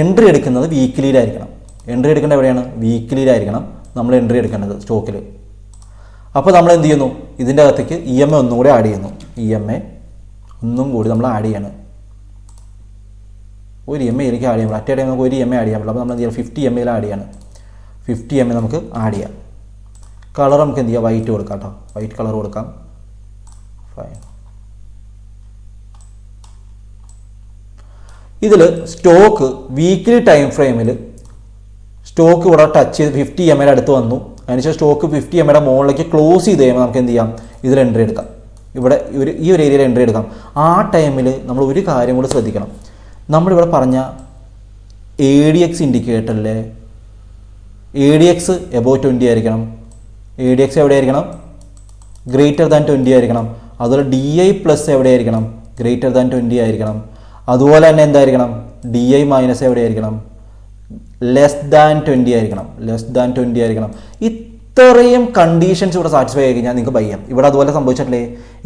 Speaker 1: എൻട്രി എടുക്കുന്നത് വീക്കിലിയിലായിരിക്കണം. എൻട്രി എടുക്കേണ്ടത് എവിടെയാണ്? വീക്കിലിയിലായിരിക്കണം നമ്മൾ എൻട്രി എടുക്കേണ്ടത് സ്റ്റോക്കിൽ. അപ്പോൾ നമ്മൾ എന്ത് ചെയ്യുന്നു? ഇതിൻ്റെ അകത്തേക്ക് EMA ഒന്നും കൂടി ആഡ് ചെയ്യുന്നു. EMA ഒന്നും കൂടി നമ്മൾ ആഡ് ചെയ്യണം. ഒരു EMA എനിക്ക് ആഡ് ചെയ്യാൻ പറ്റും. നമുക്ക് ഒരു EMA ആഡ് ചെയ്യാൻ പറ്റില്ല. അപ്പോൾ നമ്മൾ എന്ത് ചെയ്യാം? 50 MA ആഡ് ചെയ്യാണ്. 50 MA നമുക്ക് ആഡ് ചെയ്യാം. കളർ നമുക്ക് എന്ത് ചെയ്യാം? വൈറ്റ് കൊടുക്കാം കേട്ടോ. വൈറ്റ് കളർ കൊടുക്കാം. ഫൈൻ. ഇതിൽ സ്റ്റോക്ക് വീക്കിലി ടൈം ഫ്രെയിമിൽ സ്റ്റോക്ക് ഇവിടെ ടച്ച് ചെയ്ത് 50 MA അടുത്ത് വന്നു. അതിനുശേഷം സ്റ്റോക്ക് 50 MA മുകളിലേക്ക് ക്ലോസ് ചെയ്ത് കഴിയുമ്പോൾ നമുക്ക് എന്ത് ചെയ്യാം? ഇതിൽ എൻട്രി എടുക്കാം. ഇവിടെ ഈ ഒരു ഏരിയയിൽ എൻട്രി എടുക്കാം. ആ ടൈമിൽ നമ്മൾ ഒരു കാര്യം കൂടി ശ്രദ്ധിക്കണം. നമ്മളിവിടെ പറഞ്ഞ ADX ഇൻഡിക്കേറ്ററിൽ ADX എബോവ് 20 ആയിരിക്കണം. ADX എവിടെയായിരിക്കണം? ഗ്രേറ്റർ ദാൻ 20 ആയിരിക്കണം. അതുപോലെ DI പ്ലസ് എവിടെയായിരിക്കണം? ഗ്രേറ്റർ ദാൻ 20 ആയിരിക്കണം. അതുപോലെ തന്നെ എന്തായിരിക്കണം? DI മൈനസ് എവിടെയായിരിക്കണം? ലെസ് ദാൻ 20 ആയിരിക്കണം. ലെസ് ദാൻ 20 ആയിരിക്കണം. ഇത്രയും കണ്ടീഷൻസ് ഇവിടെ സാറ്റിസ്ഫൈ ആയി കഴിഞ്ഞാൽ നിങ്ങൾക്ക് ബൈ ചെയ്യാം. ഇവിടെ അതുപോലെ സംഭവിച്ചിട്ടില്ലേ?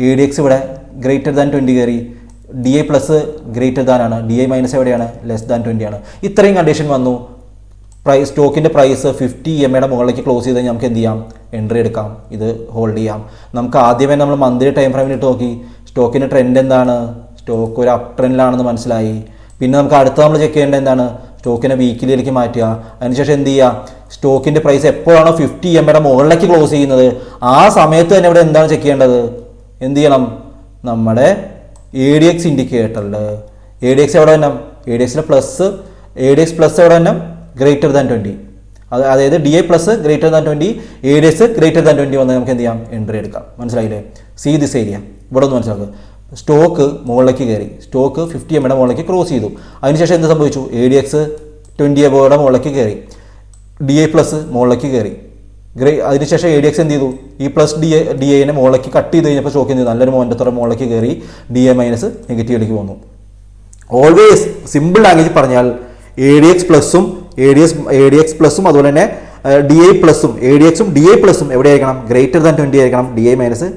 Speaker 1: ADX ഇവിടെ ഗ്രേറ്റർ ദാൻ 20 കയറി, DI പ്ലസ് ഗ്രേറ്റർ ദാൻ ആണ്, DI മൈനസ് എവിടെയാണ്? ലെസ് ദാൻ 20 ആണ്. ഇത്രയും കണ്ടീഷൻ വന്നു. സ്റ്റോക്കിൻ്റെ പ്രൈസ് 50 MA മുകളിലേക്ക് ക്ലോസ് ചെയ്ത് കഴിഞ്ഞാൽ നമുക്ക് എന്ത് ചെയ്യാം? എൻട്രി എടുക്കാം. ഇത് ഹോൾഡ് ചെയ്യാം. നമുക്ക് ആദ്യമേ നമ്മൾ മന്ത്ലി ടൈം ഫ്രെയിമിൽ ഇട്ട് നോക്കി. സ്റ്റോക്കിൻ്റെ ട്രെൻഡ് എന്താണ്? സ്റ്റോക്ക് ഒരു അപ് ട്രെൻഡിലാണെന്ന് മനസ്സിലായി. പിന്നെ നമുക്ക് അടുത്ത നമ്മൾ ചെക്ക് ചെയ്യേണ്ടത് എന്താണ്? സ്റ്റോക്കിനെ വീക്കിലിയിലേക്ക് മാറ്റുക. അതിനുശേഷം എന്ത് ചെയ്യുക? സ്റ്റോക്കിൻ്റെ പ്രൈസ് എപ്പോഴാണോ 50 MA മുകളിലേക്ക് ക്ലോസ് ചെയ്യുന്നത് ആ സമയത്ത് തന്നെ ഇവിടെ എന്താണ് ചെക്ക് ചെയ്യേണ്ടത്? എന്ത് ചെയ്യണം? നമ്മുടെ ADX ഇൻഡിക്കേറ്ററിൽ ADX എവിടെ തന്നെ? ADXൻ്റെ പ്ലസ് ADX പ്ലസ് എവിടെ തന്നെ? Greater than 20. അതായത് DI plus greater than 20, ADX greater than 20 വന്നാൽ നമുക്ക് എന്ത് ചെയ്യാം? എൻട്രി എടുക്കാം. മനസ്സിലായില്ലേ? സി ദിസ് ഏരിയ ഇവിടെ ഒന്ന് മനസ്സിലാക്കുക. സ്റ്റോക്ക് മുകളിലേക്ക് കയറി, സ്റ്റോക്ക് 50 MA മുകളിലേക്ക് ക്രോസ് ചെയ്തു. അതിനുശേഷം എന്ത് സംഭവിച്ചു? ADX 20 എബോയുടെ മുകളിലേക്ക് കയറി, DI പ്ലസ് മുകളിലേക്ക് കയറി. അതിനുശേഷം ADX എന്ത് ചെയ്തു? ഈ പ്ലസ് DIനെ മുകളിലേക്ക് കട്ട് ചെയ്ത് കഴിഞ്ഞപ്പോൾ സ്റ്റോക്ക് എന്ത് ചെയ്തു? നല്ലൊരു മൊമെൻ്റത്തോടെ മുകളിലേക്ക് കയറി DI മൈനസ് നെഗറ്റീവിലേക്ക് വന്നു. ഓൾവേസ് സിമ്പിൾ ലാംഗ്വേജ് പറഞ്ഞാൽ ADX പ്ലസും അതുപോലെ തന്നെ DI പ്ലസും ADXും DI പ്ലസും എവിടെയായിരിക്കണം? ഗ്രേറ്റർ ദാൻ 20 ആയിരിക്കണം. DI മൈനസ്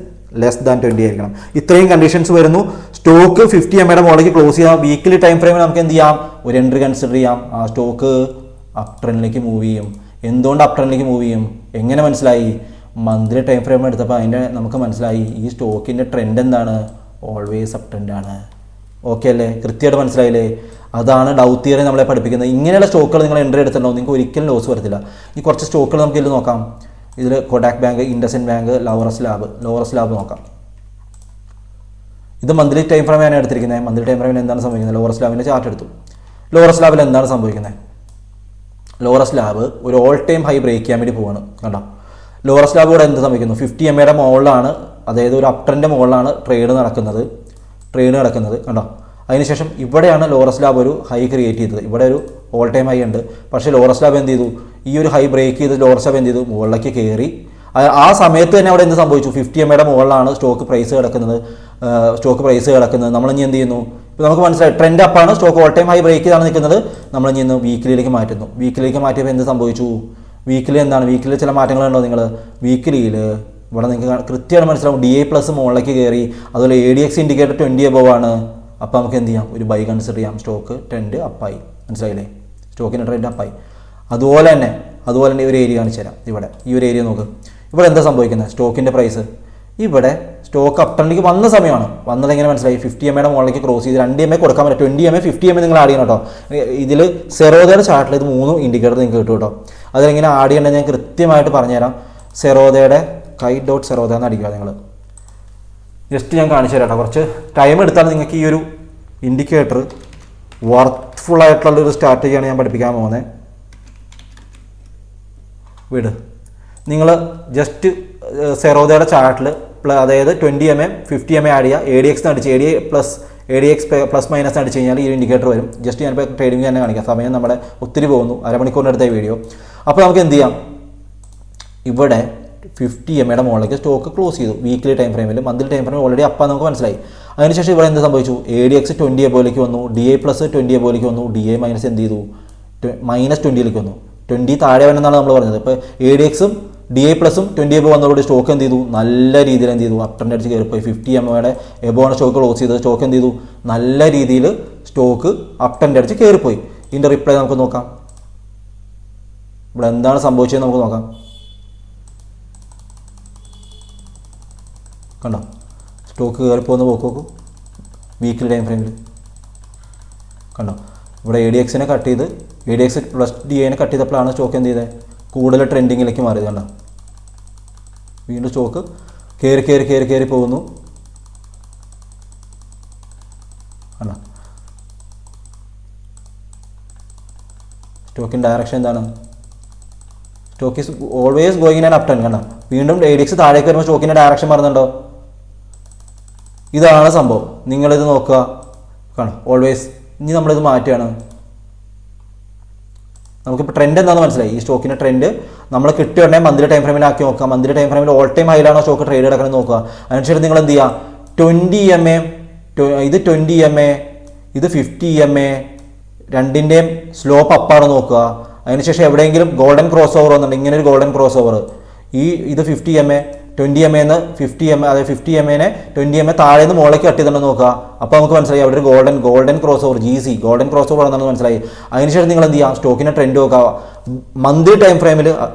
Speaker 1: ലെസ് ദാൻ 20 ആയിരിക്കണം. ഇത്രയും കണ്ടീഷൻസ് വരുന്നു. സ്റ്റോക്ക് 50 MA മുകളിലേക്ക് ക്ലോസ് ചെയ്യാം. വീക്കിലി ടൈം ഫ്രെയിമിൽ നമുക്ക് എന്ത് ചെയ്യാം? ഒരു എൻട്രി കൺസിഡർ ചെയ്യാം. ആ സ്റ്റോക്ക് അപ് ട്രെൻഡിലേക്ക് മൂവ് ചെയ്യും. എന്തുകൊണ്ട് അപ് ട്രെൻഡിലേക്ക് മൂവ് ചെയ്യും? എങ്ങനെ മനസ്സിലായി? മന്ത്ലി ടൈം ഫ്രെയിം എടുത്തപ്പോൾ അതിൻ്റെ നമുക്ക് മനസ്സിലായി ഈ സ്റ്റോക്കിൻ്റെ ട്രെൻഡ് എന്താണ്? Always up ട്രെൻഡാണ്. ഓക്കെ അല്ലേ? കൃത്യമായിട്ട് മനസ്സിലായില്ലേ? അതാണ് ഡൗ തിയറി നമ്മളെ പഠിപ്പിക്കുന്നത്. ഇങ്ങനെയുള്ള സ്റ്റോക്കുകൾ നിങ്ങൾ എൻട്രി എടുത്തിട്ടുണ്ടോ നിങ്ങൾക്ക് ഒരിക്കലും ലോസ് വരത്തില്ല. ഈ കുറച്ച് സ്റ്റോക്കുകൾ നമുക്ക് ഇതിൽ നോക്കാം. ഇതിൽ Kotak bank, IndusInd bank, Laurus lab നോക്കാം. ഇത് മന്ത്ലി ടൈം ഫ്രെയിമാണ് എടുത്തിരിക്കുന്നത്. മന്ത്ലി ടൈം ഫ്രെയിമിൽ എന്താണ് സംഭവിക്കുന്നത്? ലോറസ് ലാബിൻ്റെ ചാർട്ട് എടുത്തു. ലോറസ് ലാബിൽ എന്താണ് സംഭവിക്കുന്നത്? ലോറസ് ലാബ് ഒരു ഓൾ ടൈം ഹൈ ബ്രേക്ക് ചെയ്യാൻ വേണ്ടി പോവാണ്. കണ്ടോ? ലോറസ് ലാബ് ഇവിടെ എന്ത് സംഭവിക്കുന്നു? 50 MA മുകളിലാണ്, അതായത് ഒരു അപ് ട്രെൻഡിൻ്റെ മുകളിലാണ് ട്രേഡ് നടക്കുന്നത്. കണ്ടോ? അതിനുശേഷം ഇവിടെയാണ് ലോറസ് ലാബ് ഒരു ഹൈ ക്രിയേറ്റ് ചെയ്തത്. ഇവിടെ ഒരു ഓൾ ടൈം ഹൈ ഉണ്ട്. പക്ഷേ ലോറസ് ലാബ് എന്ത് ചെയ്തു? ഈ ഒരു ഹൈ ബ്രേക്ക് ചെയ്ത് ലോറസ് ലാബ് എന്ത് ചെയ്തു? മുകളിലേക്ക് കയറി. ആ സമയത്ത് തന്നെ അവിടെ എന്ത് സംഭവിച്ചു? 50 MA മുകളിലാണ് സ്റ്റോക്ക് പ്രൈസ് കിടക്കുന്നത്. നമ്മളിനി എന്ത് ചെയ്യുന്നു? ഇപ്പോൾ നമുക്ക് മനസ്സിലായി ട്രെൻഡ് അപ്പാണ്. Stock all time high break ചെയ്താണ് നിൽക്കുന്നത്. നമ്മളിനി ഇന്ന് വീക്കിലിയിലേക്ക് മാറ്റുന്നു. വീക്കിലിയിലേക്ക് മാറ്റിയപ്പോൾ എന്ത് സംഭവിച്ചു? വീക്കിലി എന്താണ്? വീക്കിലി ചില മാറ്റങ്ങളുണ്ടോ നിങ്ങൾ? വീക്കിലിയിൽ ഇവിടെ നിങ്ങൾക്ക് കൃത്യമായിട്ട് മനസ്സിലാവും. DI പ്ലസ് മുകളിലേക്ക് കയറി. അതുപോലെ ADX ഇൻഡിക്കേറ്റർ 20 എബോവ് ആണ്. അപ്പോൾ നമുക്ക് എന്ത് ചെയ്യാം? ഒരു ബൈ കൺസിഡർ ചെയ്യാം. സ്റ്റോക്ക് ട്രെൻഡ് അപ്പായി. മനസ്സിലായില്ലേ? സ്റ്റോക്കിൻ്റെ ട്രെൻഡ് അപ്പായി. അതുപോലെ തന്നെ ഒരു ഏരിയ കാണിച്ചു തരാം. ഇവിടെ ഈ ഒരു ഏരിയ നോക്ക്. ഇവിടെ എന്താ സംഭവിക്കുന്നത്? സ്റ്റോക്കിൻ്റെ പ്രൈസ് ഇവിടെ സ്റ്റോക്ക് അപ് ട്രെൻഡിലേക്ക് വന്ന സമയമാണ്. വന്നത് എങ്ങനെ മനസ്സിലായി? 50 MA മുകളിലേക്ക് ക്രോസ് ചെയ്ത് 2 MA കൊടുക്കാൻ പറ്റും. 20 MA 50 MA നിങ്ങൾ ആഡ് ചെയ്യണം കേട്ടോ. ഇതിൽ സെറോദയുടെ ചാർട്ടിൽ ഇത് 3 ഇൻഡിക്കേറ്റർ നിങ്ങൾക്ക് കിട്ടും കേട്ടോ. അതിലെങ്ങനെ ആഡ് ചെയ്യേണ്ടത് ഞാൻ കൃത്യമായിട്ട് പറഞ്ഞുതരാം. സെറോദയുടെ kite.seroda എന്ന് അടിക്കുക. നിങ്ങൾ ജസ്റ്റ് ഞാൻ കാണിച്ചു തരാം കേട്ടോ. കുറച്ച് ടൈം എടുത്താൽ നിങ്ങൾക്ക് ഈ ഒരു ഇൻഡിക്കേറ്റർ വർത്ത്ഫുൾ ആയിട്ടുള്ളൊരു സ്ട്രാറ്റജിയാണ് ഞാൻ പഠിപ്പിക്കാൻ പോകുന്നത്. വിട്. നിങ്ങൾ ജസ്റ്റ് സെറോദയുടെ ചാർട്ടിൽ അതായത് 20 mm 50 mm ആഡ് ചെയ്യുക, ADX അടിച്ച് ADX പ്ലസ് മൈനസ് അടിച്ച് കഴിഞ്ഞാൽ ഈ ഇൻഡിക്കേറ്റർ വരും. ജസ്റ്റ് ഞാനിപ്പോൾ ട്രേഡിംഗ് തന്നെ കാണിക്കാം, സമയം നമ്മുടെ ഒത്തിരി പോകുന്നു, അരമണിക്കൂറിൻ്റെ അടുത്ത വീഡിയോ. അപ്പോൾ നമുക്ക് എന്ത് ചെയ്യാം, ഇവിടെ 50 mm മുകളിലേക്ക് സ്റ്റോക്ക് ക്ലോസ് ചെയ്തു വീക്ക്ലി ടൈം ഫ്രെയിമിൽ. മന്ത്ലി ടൈം ഫ്രെയിം ഓൾറെഡി അപ്പം നമുക്ക് മനസ്സിലായി. അതിനുശേഷം ഇവിടെ എന്ത് സംഭവിച്ചു, ADX 20 എബോയിലേക്ക് വന്നു, DA പ്ലസ് 20 എബോയിലേക്ക് വന്നു, DA മൈനസ് എന്ത് ചെയ്തു, -20ലേക്ക് വന്നു. 20 താഴെ വന്നെന്നാണ് നമ്മൾ പറഞ്ഞത്. ഇപ്പോൾ ADXും DA പ്ലസും 20 എബോ വന്നതോടെ സ്റ്റോക്ക് എന്ത് ചെയ്തു, നല്ല രീതിയിൽ എന്ത് ചെയ്തു, അപ് ട്രെൻഡ് അടിച്ച് കയറിപ്പോയി. 50 mm എബോണ് സ്റ്റോക്ക് ക്ലോസ് ചെയ്തത്. സ്റ്റോക്ക് എന്ത് ചെയ്തു, നല്ല രീതിയിൽ സ്റ്റോക്ക് അപ് ട്രെൻഡ് അടിച്ച് കയറിപ്പോയി. ഇതിൻ്റെ റിപ്ലൈ നമുക്ക് നോക്കാം. ഇവിടെ എന്താണ് സംഭവിച്ചത് നമുക്ക് നോക്കാം. കണ്ടോ, സ്റ്റോക്ക് കയറിപ്പോകുന്ന പോക്ക് നോക്കൂ വീക്ക്ലി ടൈം ഫ്രെയിമിൽ. കണ്ടോ, ഇവിടെ ADXനെ കട്ട് ചെയ്ത് ADX പ്ലസ് DAനെ കട്ട് ചെയ്തപ്പോഴാണ് സ്റ്റോക്ക് എന്ത് ചെയ്തത്, കൂടുതൽ ട്രെൻഡിങ്ങിലേക്ക് മാറിയത്. കണ്ടോ, വീണ്ടും സ്റ്റോക്ക് കയറി പോകുന്നു. കണ്ടോ, സ്റ്റോക്കിൻ്റെ ഡയറക്ഷൻ എന്താണ്, stock is always going in an up trend. കണ്ടോ, വീണ്ടും ADX താഴേക്ക് വരുമ്പോൾ സ്റ്റോക്കിൻ്റെ ഡയറക്ഷൻ മാറുന്നുണ്ടോ, ഇതാണ് സംഭവം. നിങ്ങളിത് നോക്കുക. കാണാം ഓൾവേസ്. ഇനി നമ്മളിത് മാറ്റുകയാണ്. നമുക്കിപ്പോൾ ട്രെൻഡ് എന്താണെന്ന് മനസ്സിലായി. ഈ സ്റ്റോക്കിൻ്റെ ട്രെൻഡ് നമ്മൾ കിട്ടിയുണ്ടെങ്കിൽ മന്ത്ലി ടൈം ഫ്രെയിമിലാക്കി നോക്കുക. മന്ത്ലി ടൈം ഫ്രെയിമിൽ ഓൾ ടൈം ഹൈയിലാണോ സ്റ്റോക്ക് ട്രേഡ് കിടക്കണം നോക്കുക. അതിനുശേഷം നിങ്ങൾ എന്ത് ചെയ്യുക, 20 mm ഇത് 20 mm ഇത് 50 mm രണ്ടിൻ്റെയും സ്ലോപ്പ് അപ്പാണ് നോക്കുക. അതിനുശേഷം എവിടെയെങ്കിലും ഗോൾഡൻ ക്രോസ് ഓവർ വന്നിട്ടുണ്ട്, ഇങ്ങനെ ഒരു ഗോൾഡൻ ക്രോസ് ഓവർ, ഇത് 50 mm 20 mm 50 mm, അതായത് 50 mm 20 mm താഴെ നിന്ന് മുകളിലേക്ക് കട്ട് ചെയ്തിട്ടുണ്ടെന്ന് നോക്കുക. അപ്പോൾ നമുക്ക് മനസ്സിലായി അവിടെ ഒരു golden cross over, GC golden cross over ആണെന്ന് മനസ്സിലായി. അതിനുശേഷം നിങ്ങൾ എന്ത് ചെയ്യുക, സ്റ്റോക്കിൻ്റെ ട്രെൻഡ് നോക്കുക. മന്ത്ലി ടൈം ഫ്രെയിമിൽ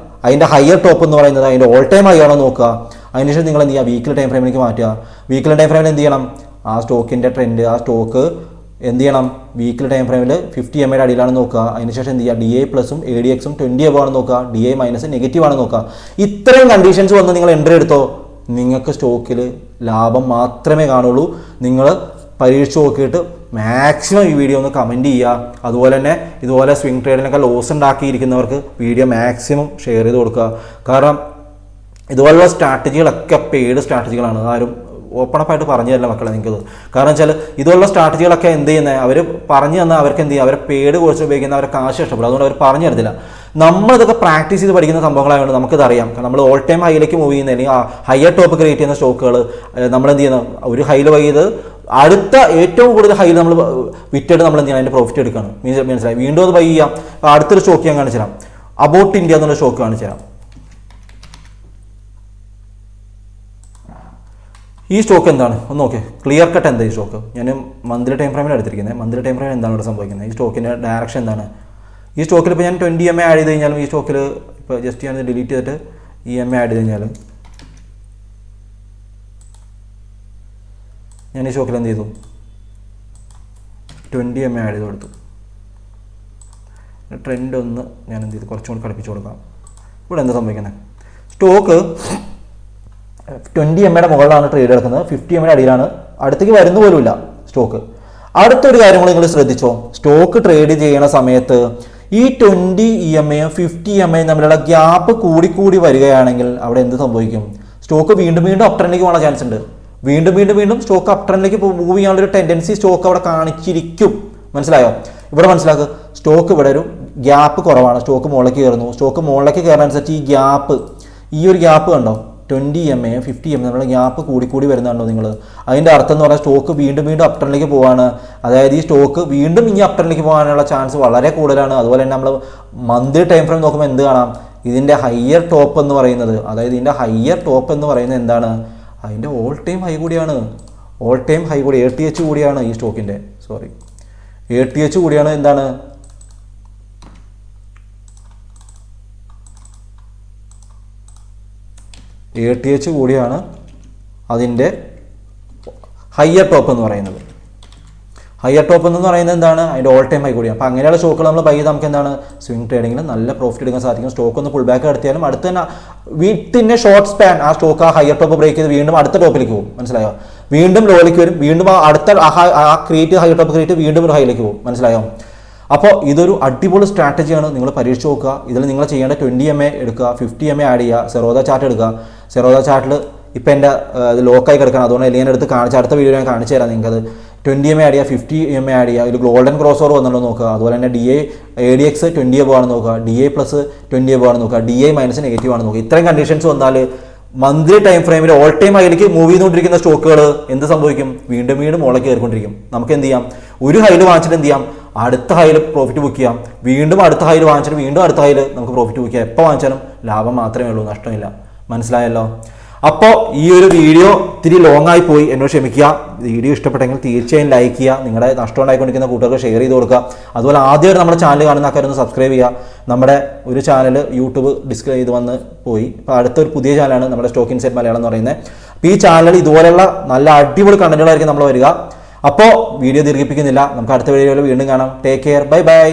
Speaker 1: അതിൻ്റെ ഹയർ ടോപ്പ് എന്ന് പറയുന്നത് അതിൻ്റെ ഓൾ ടൈം ഹൈ ആണോ നോക്കുക. അതിനുശേഷം നിങ്ങൾ എന്ത് ചെയ്യുക, വീക്ക്ലി ടൈം ഫ്രെയിമിലേക്ക് മാറ്റുക. വീക്ക്ലി ടൈം ഫ്രെയിമിൽ എന്ത് ചെയ്യണം, ആ സ്റ്റോക്കിൻ്റെ ട്രെൻഡ്, ആ സ്റ്റോക്ക് എന്ത് ചെയ്യണം, വീക്ക്ലി ടൈം ഫ്രെയിമിൽ 50 mm അടിയിലാണ് നോക്കുക. അതിനുശേഷം എന്ത് ചെയ്യുക, DA പ്ലസും ADXും 20 എബോ ആണ് നോക്കുക, DA മൈനസ് നെഗറ്റീവ് ആണ് നോക്കുക. ഇത്രയും കണ്ടീഷൻസ് വന്ന് നിങ്ങൾ എൻട്രി എടുത്തോ, നിങ്ങൾക്ക് സ്റ്റോക്കിൽ ലാഭം മാത്രമേ കാണുള്ളൂ. നിങ്ങൾ പരീക്ഷിച്ച് നോക്കിയിട്ട് മാക്സിമം ഈ വീഡിയോ ഒന്ന് കമൻറ്റ് ചെയ്യുക. അതുപോലെ തന്നെ ഇതുപോലെ സ്വിംഗ് ട്രേഡിനൊക്കെ ലോസ് ഉണ്ടാക്കിയിരിക്കുന്നവർക്ക് വീഡിയോ മാക്സിമം ഷെയർ ചെയ്ത് കൊടുക്കുക. കാരണം ഇതുപോലുള്ള സ്ട്രാറ്റജികളൊക്കെ പെയ്ഡ് സ്ട്രാറ്റജികളാണ്. ആരും ഓപ്പണപ്പായിട്ട് പറഞ്ഞു തരില്ല മക്കളെ നിങ്ങൾക്കത്. കാരണം വെച്ചാൽ ഇതുള്ള സ്ട്രാറ്റജികളൊക്കെ എന്ത് ചെയ്യുന്നത്, അവർ പറഞ്ഞു തന്നാൽ അവർക്ക് എന്ത് ചെയ്യുക, അവരെ പേട് കുറച്ച് ഉപയോഗിക്കുന്ന അവരെ കാശ് ഇഷ്ടപ്പെടും. അതുകൊണ്ട് അവർ പറഞ്ഞു തരത്തില്ല. നമ്മളിതൊക്കെ പ്രാക്ടീസ് ചെയ്ത് പഠിക്കുന്ന സംഭവങ്ങളായതുകൊണ്ട് നമുക്കിത് അറിയാം. നമ്മൾ ഓൾ ടൈം ഹൈയിലേക്ക് മൂവ് ചെയ്യുന്ന അല്ലെങ്കിൽ ഹയർ ടോപ്പ് ക്രിയേറ്റ് ചെയ്യുന്ന സ്റ്റോക്കുകൾ നമ്മൾ എന്ത് ചെയ്യുന്ന, ഒരു ഹൈയിൽ വൈകിയത് അടുത്ത ഏറ്റവും കൂടുതൽ ഹൈയിൽ നമ്മൾ വിറ്റിട്ട് നമ്മൾ എന്ത് ചെയ്യണം, അതിൻ്റെ പ്രോഫിറ്റ് എടുക്കണം. മനസ്സിലായി. വീണ്ടും അത് ബൈ ചെയ്യാം. അടുത്തൊരു സ്റ്റോക്ക് ഞാൻ കാണിച്ചു തരാം. അബൌട്ട് ഇന്ത്യ എന്നുള്ള സ്റ്റോക്ക് കാണിച്ചു തരാം. ഈ സ്റ്റോക്ക് എന്താണ് ഒന്ന് നോക്കിയേ, ക്ലിയർ കട്ട് എന്താ ഈ സ്റ്റോക്ക്. ഞാൻ മന്ത്ലി ടൈം ഫ്രെയിമിൽ എടുത്തിരിക്കുന്നത്. മന്ത്ലി ടൈം ഫ്രെയിം എന്താണ് ഇവിടെ സംഭവിക്കുന്നത്, ഈ സ്റ്റോക്കിൻ്റെ ഡയറക്ഷൻ എന്താണ്. ഈ സ്റ്റോക്കിൽ ഇപ്പോൾ ഞാൻ 20 mm ആഡ് ചെയ്ത് കഴിഞ്ഞാലും ഈ സ്റ്റോക്കിൽ ഇപ്പോൾ ജസ്റ്റ് ഞാൻ ഡിലീറ്റ് ചെയ്തിട്ട് ഈ MA ആഡ് ചെയ്ത് കഴിഞ്ഞാൽ ഞാൻ ഈ സ്റ്റോക്കിൽ എന്ത് ചെയ്തു, 20 MA ആഡ് ചെയ്ത് കൊടുത്തു. ട്രെൻഡ് ഒന്ന് ഞാൻ എന്ത് ചെയ്തു, കുറച്ചും കൂടി കളിപ്പിച്ച് കൊടുക്കാം. ഇവിടെ എന്താ സംഭവിക്കുന്നത്, സ്റ്റോക്ക് 20 mm മുകളിലാണ് ട്രേഡ് എടുക്കുന്നത്, 50 mm അടിയിലാണ്, അടുത്തേക്ക് വരുന്ന പോലുമില്ല സ്റ്റോക്ക്. അടുത്തൊരു കാര്യം കൂടി നിങ്ങൾ ശ്രദ്ധിച്ചോ, സ്റ്റോക്ക് ട്രേഡ് ചെയ്യുന്ന സമയത്ത് ഈ 20 EMAയും 50 EMAയും തമ്മിലുള്ള ഗ്യാപ്പ് കൂടി വരികയാണെങ്കിൽ അവിടെ എന്ത് സംഭവിക്കും, സ്റ്റോക്ക് വീണ്ടും അപ് ട്രെൻഡിലേക്ക് പോകാൻ ചാൻസ് ഉണ്ട്. വീണ്ടും സ്റ്റോക്ക് അപ് ട്രെൻഡിലേക്ക് മൂവ് ചെയ്യാനുള്ളൊരു ടെൻഡൻസി സ്റ്റോക്ക് അവിടെ കാണിച്ചിരിക്കും. മനസ്സിലായോ? ഇവിടെ മനസ്സിലാക്കുക, സ്റ്റോക്ക് ഇവിടെ ഒരു ഗ്യാപ്പ് കുറവാണ്, സ്റ്റോക്ക് മുകളിലേക്ക് കയറുന്നു. സ്റ്റോക്ക് മുകളിലേക്ക് കയറാനനുസരിച്ച് ഈ ഒരു ഗ്യാപ്പ് കണ്ടോ, 20 MA 50 MA നമ്മുടെ ഗ്യാപ്പ് കൂടി വരുന്നുണ്ടോ നിങ്ങൾ. അതിൻ്റെ അർത്ഥം എന്ന് പറഞ്ഞാൽ സ്റ്റോക്ക് വീണ്ടും അപ് ട്രെൻഡിലേക്ക് പോവാണ്. അതായത് ഈ സ്റ്റോക്ക് വീണ്ടും ഇനി അപ് ട്രെൻഡിലേക്ക് പോകാനുള്ള ചാൻസ് വളരെ കൂടുതലാണ്. അതുപോലെ തന്നെ നമ്മൾ മന്ത്ലി ടൈം ഫ്രെയിം നോക്കുമ്പോൾ എന്ത് കാണാം, ഇതിൻ്റെ ഹയർ ടോപ്പ് എന്ന് പറയുന്നത്, അതായത് ഇതിൻ്റെ ഹയർ ടോപ്പ് എന്ന് പറയുന്നത് എന്താണ്, അതിൻ്റെ ഓൾ ടൈം ഹൈ കൂടിയാണ്. ഓൾ ടൈം ഹൈ കൂടി ATH കൂടിയാണ് ഈ സ്റ്റോക്കിൻ്റെ, ATH കൂടിയാണ്. എന്താണ് ATH കൂടിയാണ് അതിൻ്റെ ഹയർ ടോപ്പ് എന്ന് പറയുന്നത്. ഹയർ ടോപ്പ് എന്ന് പറയുന്നത് എന്താണ്, അതിൻ്റെ ഓൾ ടൈം ഹൈ കൂടിയാണ്. അപ്പോൾ അങ്ങനെയുള്ള സ്റ്റോക്കുകൾ നമ്മൾ ബൈ ചെയ്ത് നമുക്ക് എന്താണ്, സ്വിംഗ് ട്രേഡിങ്ങിൽ നല്ല പ്രോഫിറ്റ് എടുക്കാൻ സാധിക്കും. സ്റ്റോക്ക് ഒന്ന് പുൾ ബാക്ക് നടത്തിയാലും അടുത്ത് തന്നെ വിത്തിൻ്റെ ഷോർട്ട് സ്പാൻ ആ സ്റ്റോക്ക് ആ ഹയർ ടോപ്പ് ബ്രേക്ക് ചെയ്ത് വീണ്ടും അടുത്ത ടോപ്പിലേക്ക് പോകും. മനസ്സിലായോ? വീണ്ടും ലോയിലേക്ക് വരും, വീണ്ടും അടുത്ത ആ ക്രിയേറ്റ് ഹയർ ടോപ്പ് ക്രിയേറ്റ് വീണ്ടും ഒരു ഹൈയിലേക്ക് പോകും. മനസ്സിലായോ? അപ്പോൾ ഇതൊരു അടിപൊളി സ്ട്രാറ്റജിയാണ്, നിങ്ങൾ പരീക്ഷിച്ച് നോക്കുക. ഇതിൽ നിങ്ങൾ ചെയ്യേണ്ട 20 MA എടുക്കുക, 50 MA ആഡ് ചെയ്യുക, സെറോദ ചാർട്ട് എടുക്കുക. സെറോദ ചാർട്ടിൽ ഇപ്പം എൻ്റെ ഇത് ലോക്കായി കിടക്കണം, അതുകൊണ്ട് എല്ലാം എടുത്ത് കാണിച്ച് അടുത്ത വീഡിയോ ഞാൻ കാണിച്ചു തരാം നിങ്ങൾക്കത്. 20 MA ആഡ് ചെയ്യുക, 50 MA ആഡ് ചെയ്യുക. ഇതിൽ ഗോൾഡൻ ക്രോസ് ഓവർ വന്നുള്ളൂ നോക്കുക. അതുപോലെ തന്നെ ADX 20 above ആണ് നോക്കുക, DA പ്ലസ് 20 above ആണ് നോക്കുക, DA മൈനസ് നെഗറ്റീവ് ആണ് നോക്കുക. ഇത്രയും കണ്ടീഷൻസ് വന്നാൽ മന്ത്ലി ടൈം ഫ്രെയിമിൽ ഓൾ ടൈം ഹൈയിലേക്ക് മൂവ് ചെയ്തുകൊണ്ടിരിക്കുന്ന സ്റ്റോക്കുകൾ എന്ത് സംഭവിക്കും? വീണ്ടും വീണ്ടും മുകളിലേക്ക് കയറിക്കൊണ്ടിരിക്കും. നമുക്ക് എന്ത് ചെയ്യാം? ഒരു ഹൈയിൽ വാങ്ങിച്ചിട്ട് എന്ത് ചെയ്യാം? അടുത്ത ഹൈയിൽ പ്രോഫിറ്റ് ബുക്ക് ചെയ്യാം. വീണ്ടും അടുത്ത ഹൈയിൽ വാങ്ങിച്ചിട്ട് വീണ്ടും അടുത്ത ഹൈയിൽ നമുക്ക് പ്രോഫിറ്റ് ബുക്ക് ചെയ്യാം. എപ്പോൾ വാങ്ങിച്ചാലും ലാഭം മാത്രമേ ഉള്ളൂ, നഷ്ടമില്ല. മനസ്സിലായല്ലോ? അപ്പോൾ ഈ ഒരു വീഡിയോ ഇത്തിരി ലോങ് ആയി പോയി, എന്നോട് ക്ഷമിക്കുക. വീഡിയോ ഇഷ്ടപ്പെട്ടെങ്കിൽ തീർച്ചയായും ലൈക്ക് ചെയ്യുക, നിങ്ങളുടെ നഷ്ടം ഉണ്ടായിക്കൊണ്ടിരിക്കുന്ന കൂട്ടുകാർക്ക് ഷെയർ ചെയ്ത് കൊടുക്കുക. അതുപോലെ ആദ്യമായിട്ട് നമ്മുടെ ചാനൽ കാണുന്ന ആൾക്കാരൊന്ന് സബ്സ്ക്രൈബ് ചെയ്യുക. നമ്മുടെ ഒരു ചാനൽ യൂട്യൂബ് ഡിസ്പ്ലേ ചെയ്ത് വന്ന് പോയി, ഇപ്പോൾ അടുത്തൊരു പുതിയ ചാനലാണ് നമ്മുടെ സ്റ്റോക്ക് ഇൻസൈറ്റ് മലയാളം എന്ന് പറയുന്നത്. അപ്പോൾ ഈ ചാനൽ ഇതുപോലെയുള്ള നല്ല അടിപൊളി കണ്ടന്റുകളായിരിക്കും നമ്മൾ വരിക. അപ്പോൾ വീഡിയോ ദീർഘിപ്പിക്കുന്നില്ല, നമുക്ക് അടുത്ത വീഡിയോയിൽ വീണ്ടും കാണാം. Take care, bye bye.